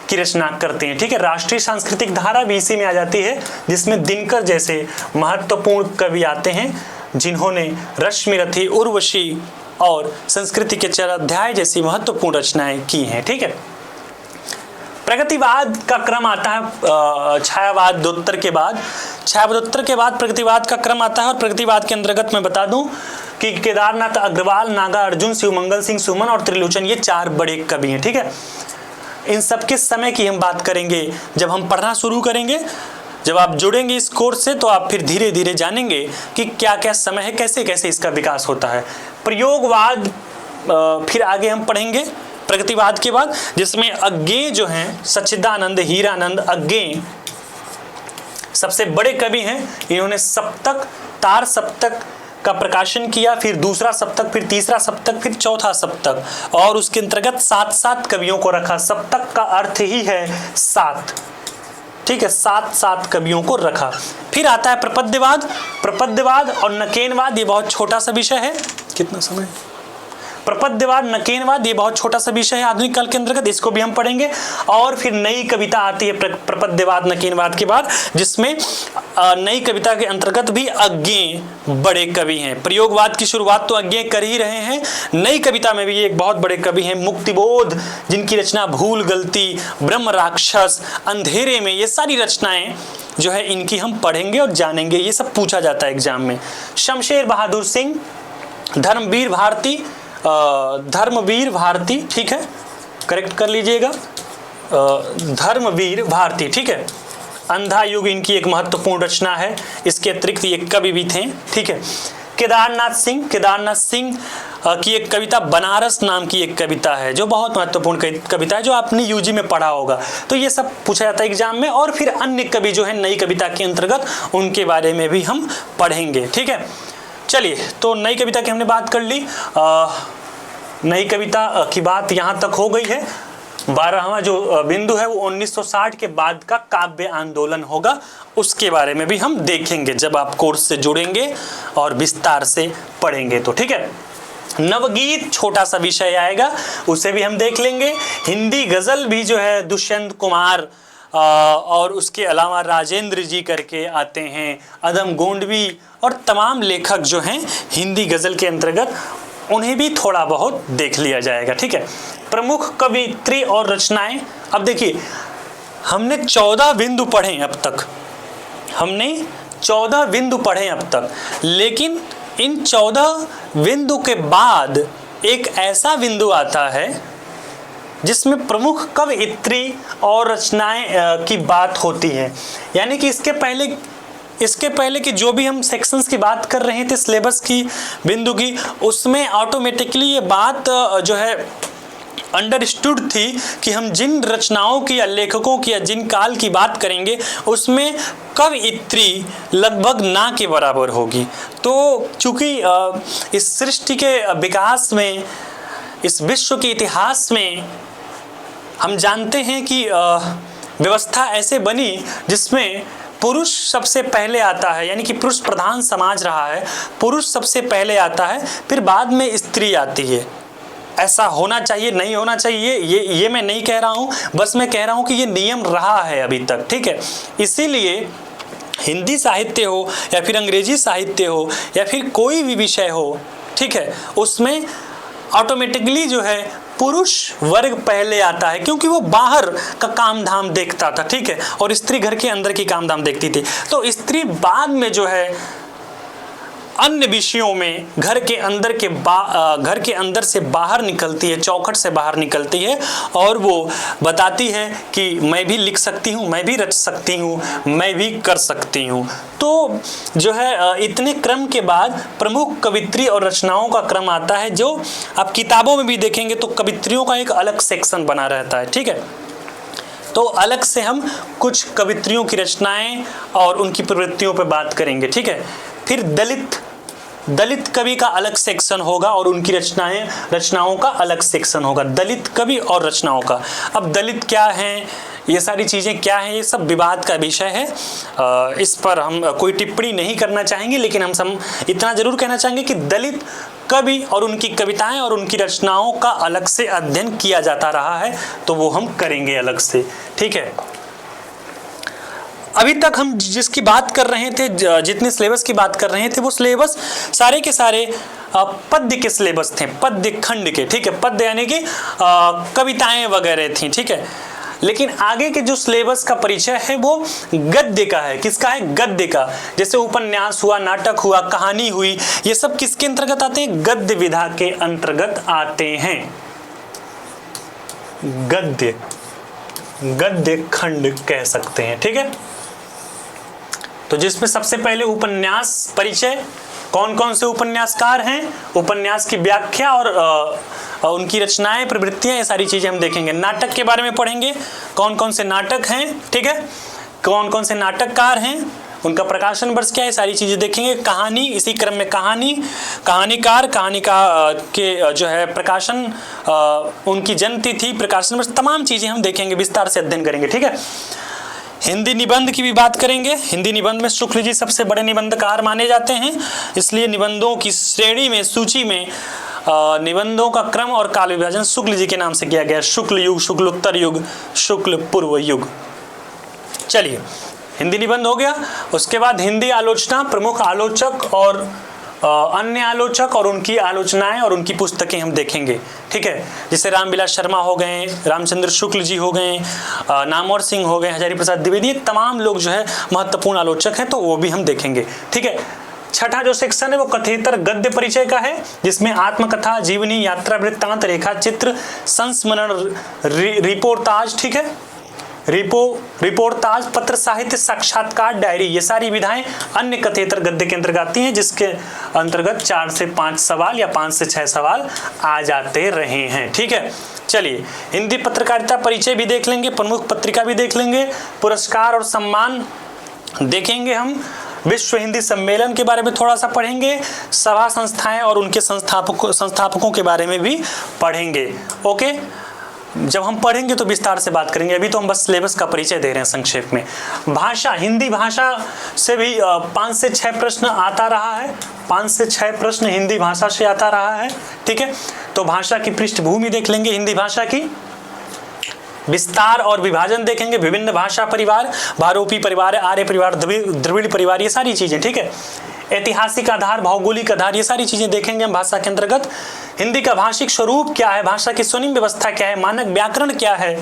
की रचना करते हैं। ठीक है, राष्ट्रीय सांस्कृतिक धारा भी इसी में आ जाती है, जिसमें दिनकर जैसे महत्वपूर्ण कवि आते हैं, जिन्होंने रश्मिरथी, उर्वशी और संस्कृति के 4 अध्याय जैसी महत्वपूर्ण रचनाएं की हैं। ठीक है, प्रगतिवाद का क्रम आता है छायावादोत्तर के बाद। छायावादोत्तर के बाद प्रगतिवाद का क्रम आता है, और प्रगतिवाद के अंतर्गत मैं बता दूं कि केदारनाथ अग्रवाल, नागा अर्जुन, शिवमंगल सिंह सुमन और त्रिलोचन, ये 4 बड़े कवि हैं। ठीक है, इन सब के समय की हम बात करेंगे जब हम पढ़ना शुरू करेंगे। जब आप जुड़ेंगे इस कोर्स से तो आप फिर धीरे धीरे जानेंगे कि क्या क्या समय है, कैसे कैसे इसका विकास होता है। प्रयोगवाद फिर आगे हम पढ़ेंगे प्रगतिवाद के बाद, जिसमें अज्ञेय जो हैं सच्चिदानंद, हीरानंद अज्ञेय सबसे बड़े कवि हैं। इन्होंने सप्तक, तार सप्तक का प्रकाशन किया, फिर दूसरा सप्तक, फिर तीसरा सप्तक, फिर चौथा सप्तक, और उसके अंतर्गत 7 कवियों को रखा। सप्तक का अर्थ ही है 7। ठीक है, 7 कवियों को रखा। फिर आता है प्रपद्यवाद। प्रपद्यवाद और नकेनवाद, ये बहुत छोटा सा विषय है। कितना समय? प्रपद्यवाद, नकेनवाद, ये बहुत छोटा सा विषय है आधुनिक काल के अंतर्गत, इसको भी हम पढ़ेंगे। और फिर नई कविता आती है प्रपद्यवाद, नकेनवाद के बाद, जिसमें नई कविता के अंतर्गत भी अज्ञेय बड़े कवि हैं। प्रयोगवाद की शुरुआत तो अज्ञेय कर ही रहे हैं, नई कविता में भी एक बहुत बड़े कवि हैं मुक्तिबोध, जिनकी रचना भूल, गलती, ब्रह्म राक्षस, अंधेरे में, ये सारी रचनाएं जो है इनकी हम पढ़ेंगे और जानेंगे। ये सब पूछा जाता है एग्जाम में। शमशेर बहादुर सिंह, धर्मवीर भारती, ठीक है, करेक्ट कर लीजिएगा, धर्मवीर भारती। ठीक है, अंधा युग इनकी एक महत्वपूर्ण रचना है। इसके अतिरिक्त ये कवि भी थे। ठीक है, केदारनाथ सिंह की एक कविता बनारस नाम की एक कविता है, जो बहुत महत्वपूर्ण कविता है, जो आपने यूजी में पढ़ा होगा। तो ये सब पूछा जाता है एग्जाम में। और फिर अन्य कवि जो है नई कविता के अंतर्गत, उनके बारे में भी हम पढ़ेंगे। ठीक है, चलिए, तो नई कविता की हमने बात कर ली। नई कविता की बात यहाँ तक हो गई है। 12वां जो बिंदु है वो 1960 के बाद का काव्य आंदोलन होगा, उसके बारे में भी हम देखेंगे जब आप कोर्स से जुड़ेंगे और विस्तार से पढ़ेंगे तो। ठीक है, नवगीत छोटा सा विषय आएगा, उसे भी हम देख लेंगे। हिंदी गजल भी जो है दुष्यंत कुमार और उसके अलावा राजेंद्र जी करके आते हैं, अदम गोंडवी और तमाम लेखक जो हैं हिंदी गजल के अंतर्गत, उन्हें भी थोड़ा बहुत देख लिया जाएगा। ठीक है, प्रमुख कवित्री और रचनाएं। अब देखिए, हमने 14 बिंदु पढ़े अब तक, लेकिन इन 14 बिंदु के बाद एक ऐसा बिंदु आता है जिसमें प्रमुख कवियत्री और रचनाएं की बात होती है। यानी कि इसके पहले कि जो भी हम सेक्शंस की बात कर रहे थे सिलेबस की, बिंदु की, उसमें ऑटोमेटिकली ये बात जो है अंडरस्टूड थी कि हम जिन रचनाओं की या लेखकों की या जिन काल की बात करेंगे उसमें कवियत्री लगभग ना के बराबर होगी। तो चूंकि इस सृष्टि के विकास में, इस विश्व के इतिहास में हम जानते हैं कि व्यवस्था ऐसे बनी जिसमें पुरुष सबसे पहले आता है, यानी कि पुरुष प्रधान समाज रहा है, पुरुष सबसे पहले आता है, फिर बाद में स्त्री आती है। ऐसा होना चाहिए, नहीं होना चाहिए, ये मैं नहीं कह रहा हूँ, बस मैं कह रहा हूँ कि ये नियम रहा है अभी तक। ठीक है, इसीलिए हिंदी साहित्य हो या फिर अंग्रेजी साहित्य हो या फिर कोई भी विषय हो, ठीक है, उसमें ऑटोमेटिकली जो है पुरुष वर्ग पहले आता है, क्योंकि वो बाहर का काम धाम देखता था। ठीक है, और स्त्री घर के अंदर की काम धाम देखती थी। तो स्त्री बाद में जो है अन्य विषयों में घर के अंदर से बाहर निकलती है, चौखट से बाहर निकलती है, और वो बताती है कि मैं भी लिख सकती हूँ, मैं भी रच सकती हूँ, मैं भी कर सकती हूँ। तो जो है इतने क्रम के बाद प्रमुख कवित्री और रचनाओं का क्रम आता है, जो आप किताबों में भी देखेंगे तो कवित्रियों का एक अलग सेक्शन बना रहता है। ठीक है, तो अलग से हम कुछ कवित्रियों की रचनाएं और उनकी प्रवृत्तियों पर बात करेंगे। ठीक है, फिर दलित दलित कवि का अलग सेक्शन होगा और उनकी रचनाओं का अलग सेक्शन होगा, दलित कवि और रचनाओं का। अब दलित क्या हैं, ये सारी चीज़ें क्या हैं, ये सब विवाद का विषय है। इस पर हम कोई टिप्पणी नहीं करना चाहेंगे, लेकिन हम इतना जरूर कहना चाहेंगे कि दलित कवि और उनकी कविताएं और उनकी रचनाओं का अलग से अध्ययन किया जाता रहा है, तो वो हम करेंगे अलग से, ठीक है। अभी तक हम जिसकी बात कर रहे थे, जितने सिलेबस की बात कर रहे थे, वो सिलेबस सारे के सारे पद्य के सिलेबस थे, पद्य खंड के, ठीक है। पद्य यानी कि कविताएं वगैरह थी, ठीक है। लेकिन आगे के जो सिलेबस का परिचय है वो गद्य का है। किसका है? गद्य का। जैसे उपन्यास हुआ, नाटक हुआ, कहानी हुई, ये सब किसके अंतर्गत आते हैं? गद्य विधा के अंतर्गत आते हैं। गद्य खंड कह सकते हैं, ठीक है। तो जिसमें सबसे पहले उपन्यास परिचय, कौन कौन से उपन्यासकार हैं, उपन्यास की व्याख्या और उनकी रचनाएं, प्रवृत्तियां, ये सारी चीजें हम देखेंगे। नाटक के बारे में पढ़ेंगे, कौन कौन से नाटक हैं, ठीक है, कौन कौन से नाटककार हैं, उनका प्रकाशन वर्ष क्या है, सारी चीजें देखेंगे। कहानी, इसी क्रम में कहानीकार, कहानी का के जो है प्रकाशन, उनकी जन्म तिथि, प्रकाशन वर्ष, तमाम चीजें हम देखेंगे, विस्तार से अध्ययन करेंगे, ठीक है। हिंदी निबंध की भी बात करेंगे। हिंदी निबंध में शुक्ल जी सबसे बड़े निबंधकार माने जाते हैं, इसलिए निबंधों की श्रेणी में, सूची में निबंधों का क्रम और काल विभाजन शुक्ल जी के नाम से किया गया। शुक्ल युग, शुक्लोत्तर युग, शुक्ल पूर्व युग। चलिए, हिंदी निबंध हो गया। उसके बाद हिंदी आलोचना, प्रमुख आलोचक और अन्य आलोचक और उनकी आलोचनाएं और उनकी पुस्तकें हम देखेंगे, ठीक है। जैसे रामविलास शर्मा हो गए, रामचंद्र शुक्ल जी हो गए, नामवर सिंह हो गए, हजारी प्रसाद द्विवेदी, तमाम लोग जो है महत्वपूर्ण आलोचक हैं, तो वो भी हम देखेंगे, ठीक है। छठा जो सेक्शन है वो कथेतर गद्य परिचय का है, जिसमें आत्मकथा, जीवनी, यात्रा वृत्तांत, रेखा चित्र, संस्मरण, रिपोर्टाज, ठीक है, रिपोर्टाज, पत्र साहित्य, साक्षात्कार, डायरी, ये सारी विधाएं अन्य कथेतर गद्य के अंतर्गत आती हैं, जिसके अंतर्गत 4 से 5 सवाल या 5 से 6 सवाल आ जाते रहे हैं, ठीक है। चलिए, हिंदी पत्रकारिता परिचय भी देख लेंगे, प्रमुख पत्रिका भी देख लेंगे, पुरस्कार और सम्मान देखेंगे हम, विश्व हिंदी सम्मेलन के बारे में थोड़ा सा पढ़ेंगे, सभा संस्थाएं और उनके संस्थापकों के बारे में भी पढ़ेंगे, ओके। जब हम पढ़ेंगे तो विस्तार से बात करेंगे, अभी तो हम बस सिलेबस का परिचय दे रहे हैं संक्षेप में। भाषा, हिंदी भाषा से भी 5 से 6 प्रश्न आता रहा है, 5 से 6 प्रश्न हिंदी भाषा से आता रहा है, ठीक है। तो भाषा की पृष्ठभूमि देख लेंगे, हिंदी भाषा की विस्तार और विभाजन देखेंगे, विभिन्न भाषा परिवार, भारोपी परिवार, आर्य परिवार, द्रविड़ परिवार, ये सारी चीजें, ठीक है। ऐतिहासिक आधार, भौगोलिक आधार, ये सारी चीजें देखेंगे हम भाषा के अंतर्गत। हिंदी का भाषिक स्वरूप क्या है, भाषा की स्वनिम व्यवस्था क्या है, मानक व्याकरण क्या है,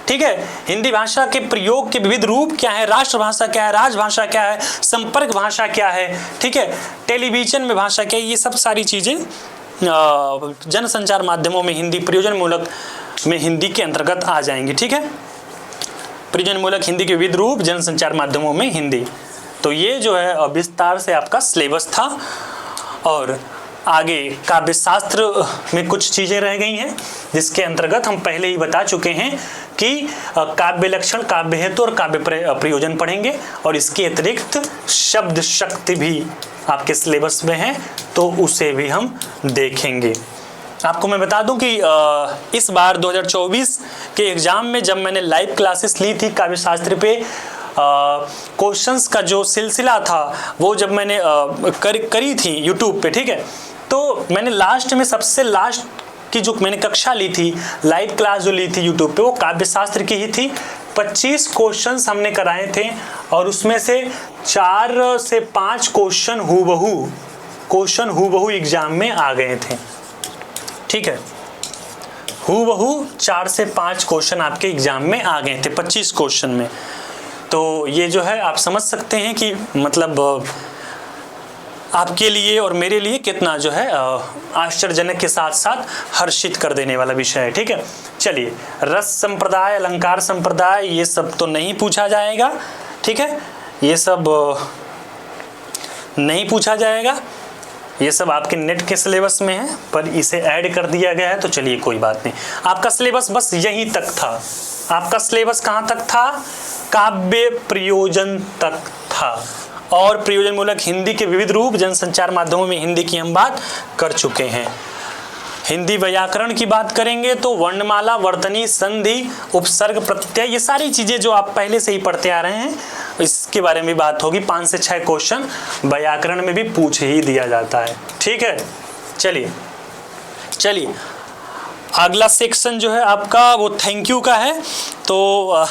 ठीक है। हिंदी भाषा के प्रयोग के विविध रूप क्या है, राष्ट्रभाषा क्या है, राजभाषा क्या है, संपर्क भाषा क्या है, ठीक है। टेलीविजन में भाषा क्या है, ये सब सारी चीजें जनसंचार माध्यमों में हिंदी, प्रयोजन मूलक में हिंदी के अंतर्गत आ जाएंगी, ठीक है। प्रयोजन मूलक हिंदी के विविध रूप, जनसंचार माध्यमों में हिंदी। तो ये जो है विस्तार से आपका सिलेबस था। और आगे काव्य शास्त्र में कुछ चीजें रह गई हैं, जिसके अंतर्गत हम पहले ही बता चुके हैं कि काव्य लक्षण, काव्य हेतु और काव्य प्रयोजन पढ़ेंगे, और इसके अतिरिक्त शब्द शक्ति भी आपके सिलेबस में है, तो उसे भी हम देखेंगे। आपको मैं बता दूं कि इस बार 2024 के एग्जाम में जब मैंने लाइव क्लासेस ली थी काव्य शास्त्र पे, क्वेश्चंस का जो सिलसिला था वो जब मैंने करी थी यूट्यूब पे, ठीक है, तो मैंने लास्ट में, सबसे लास्ट की जो मैंने कक्षा ली थी, लाइव क्लास जो ली थी यूट्यूब पे, वो काव्य शास्त्र की ही थी। 25 क्वेश्चंस हमने कराए थे, और उसमें से 4 से 5 क्वेश्चन हूबहू एग्जाम में आ गए थे, ठीक है। हूबहू 4 से 5 क्वेश्चन आपके एग्जाम में आ गए थे 25 क्वेश्चन में। तो ये जो है आप समझ सकते हैं कि मतलब आपके लिए और मेरे लिए कितना जो है आश्चर्यजनक के साथ साथ हर्षित कर देने वाला विषय है, ठीक है। चलिए, रस संप्रदाय, अलंकार संप्रदाय, ये सब तो नहीं पूछा जाएगा, ठीक है, ये सब नहीं पूछा जाएगा, ये सब आपके नेट के सिलेबस में है, पर इसे ऐड कर दिया गया है, तो चलिए कोई बात नहीं। आपका सिलेबस बस यहीं तक था। आपका सिलेबस कहाँ तक था? काव्य प्रयोजन तक था। और प्रयोजनमूलक हिंदी के विविध रूप, जनसंचार माध्यमों में हिंदी की हम बात कर चुके हैं। हिंदी व्याकरण की बात करेंगे तो वर्णमाला, वर्तनी, संधि, उपसर्ग, प्रत्यय, ये सारी चीज़ें जो आप पहले से ही पढ़ते आ रहे हैं इसके बारे में बात होगी। 5 से 6 क्वेश्चन व्याकरण में भी पूछ ही दिया जाता है। ठीक है, चलिए अगला सेक्शन जो है आपका वो थैंक यू का है। तो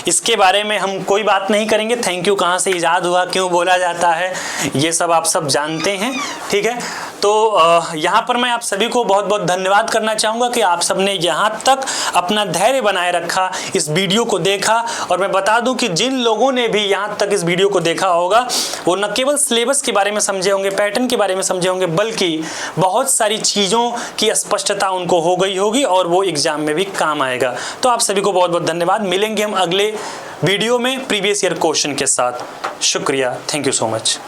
इसके बारे में हम कोई बात नहीं करेंगे। थैंक यू कहाँ से इजाद हुआ, क्यों बोला जाता है, ये सब आप सब जानते हैं। ठीक है, तो यहाँ पर मैं आप सभी को बहुत बहुत धन्यवाद करना चाहूँगा कि आप सबने यहाँ तक अपना धैर्य बनाए रखा, इस वीडियो को देखा। और मैं बता दूँ कि जिन लोगों ने भी यहाँ तक इस वीडियो को देखा होगा वो न केवल सिलेबस के बारे में समझे होंगे, पैटर्न के बारे में समझे होंगे, बल्कि बहुत सारी चीज़ों की स्पष्टता उनको हो गई होगी और वो एग्जाम में भी काम आएगा। तो आप सभी को बहुत बहुत धन्यवाद। मिलेंगे हम अगले वीडियो में प्रीवियस ईयर क्वेश्चन के साथ। शुक्रिया, थैंक यू सो मच।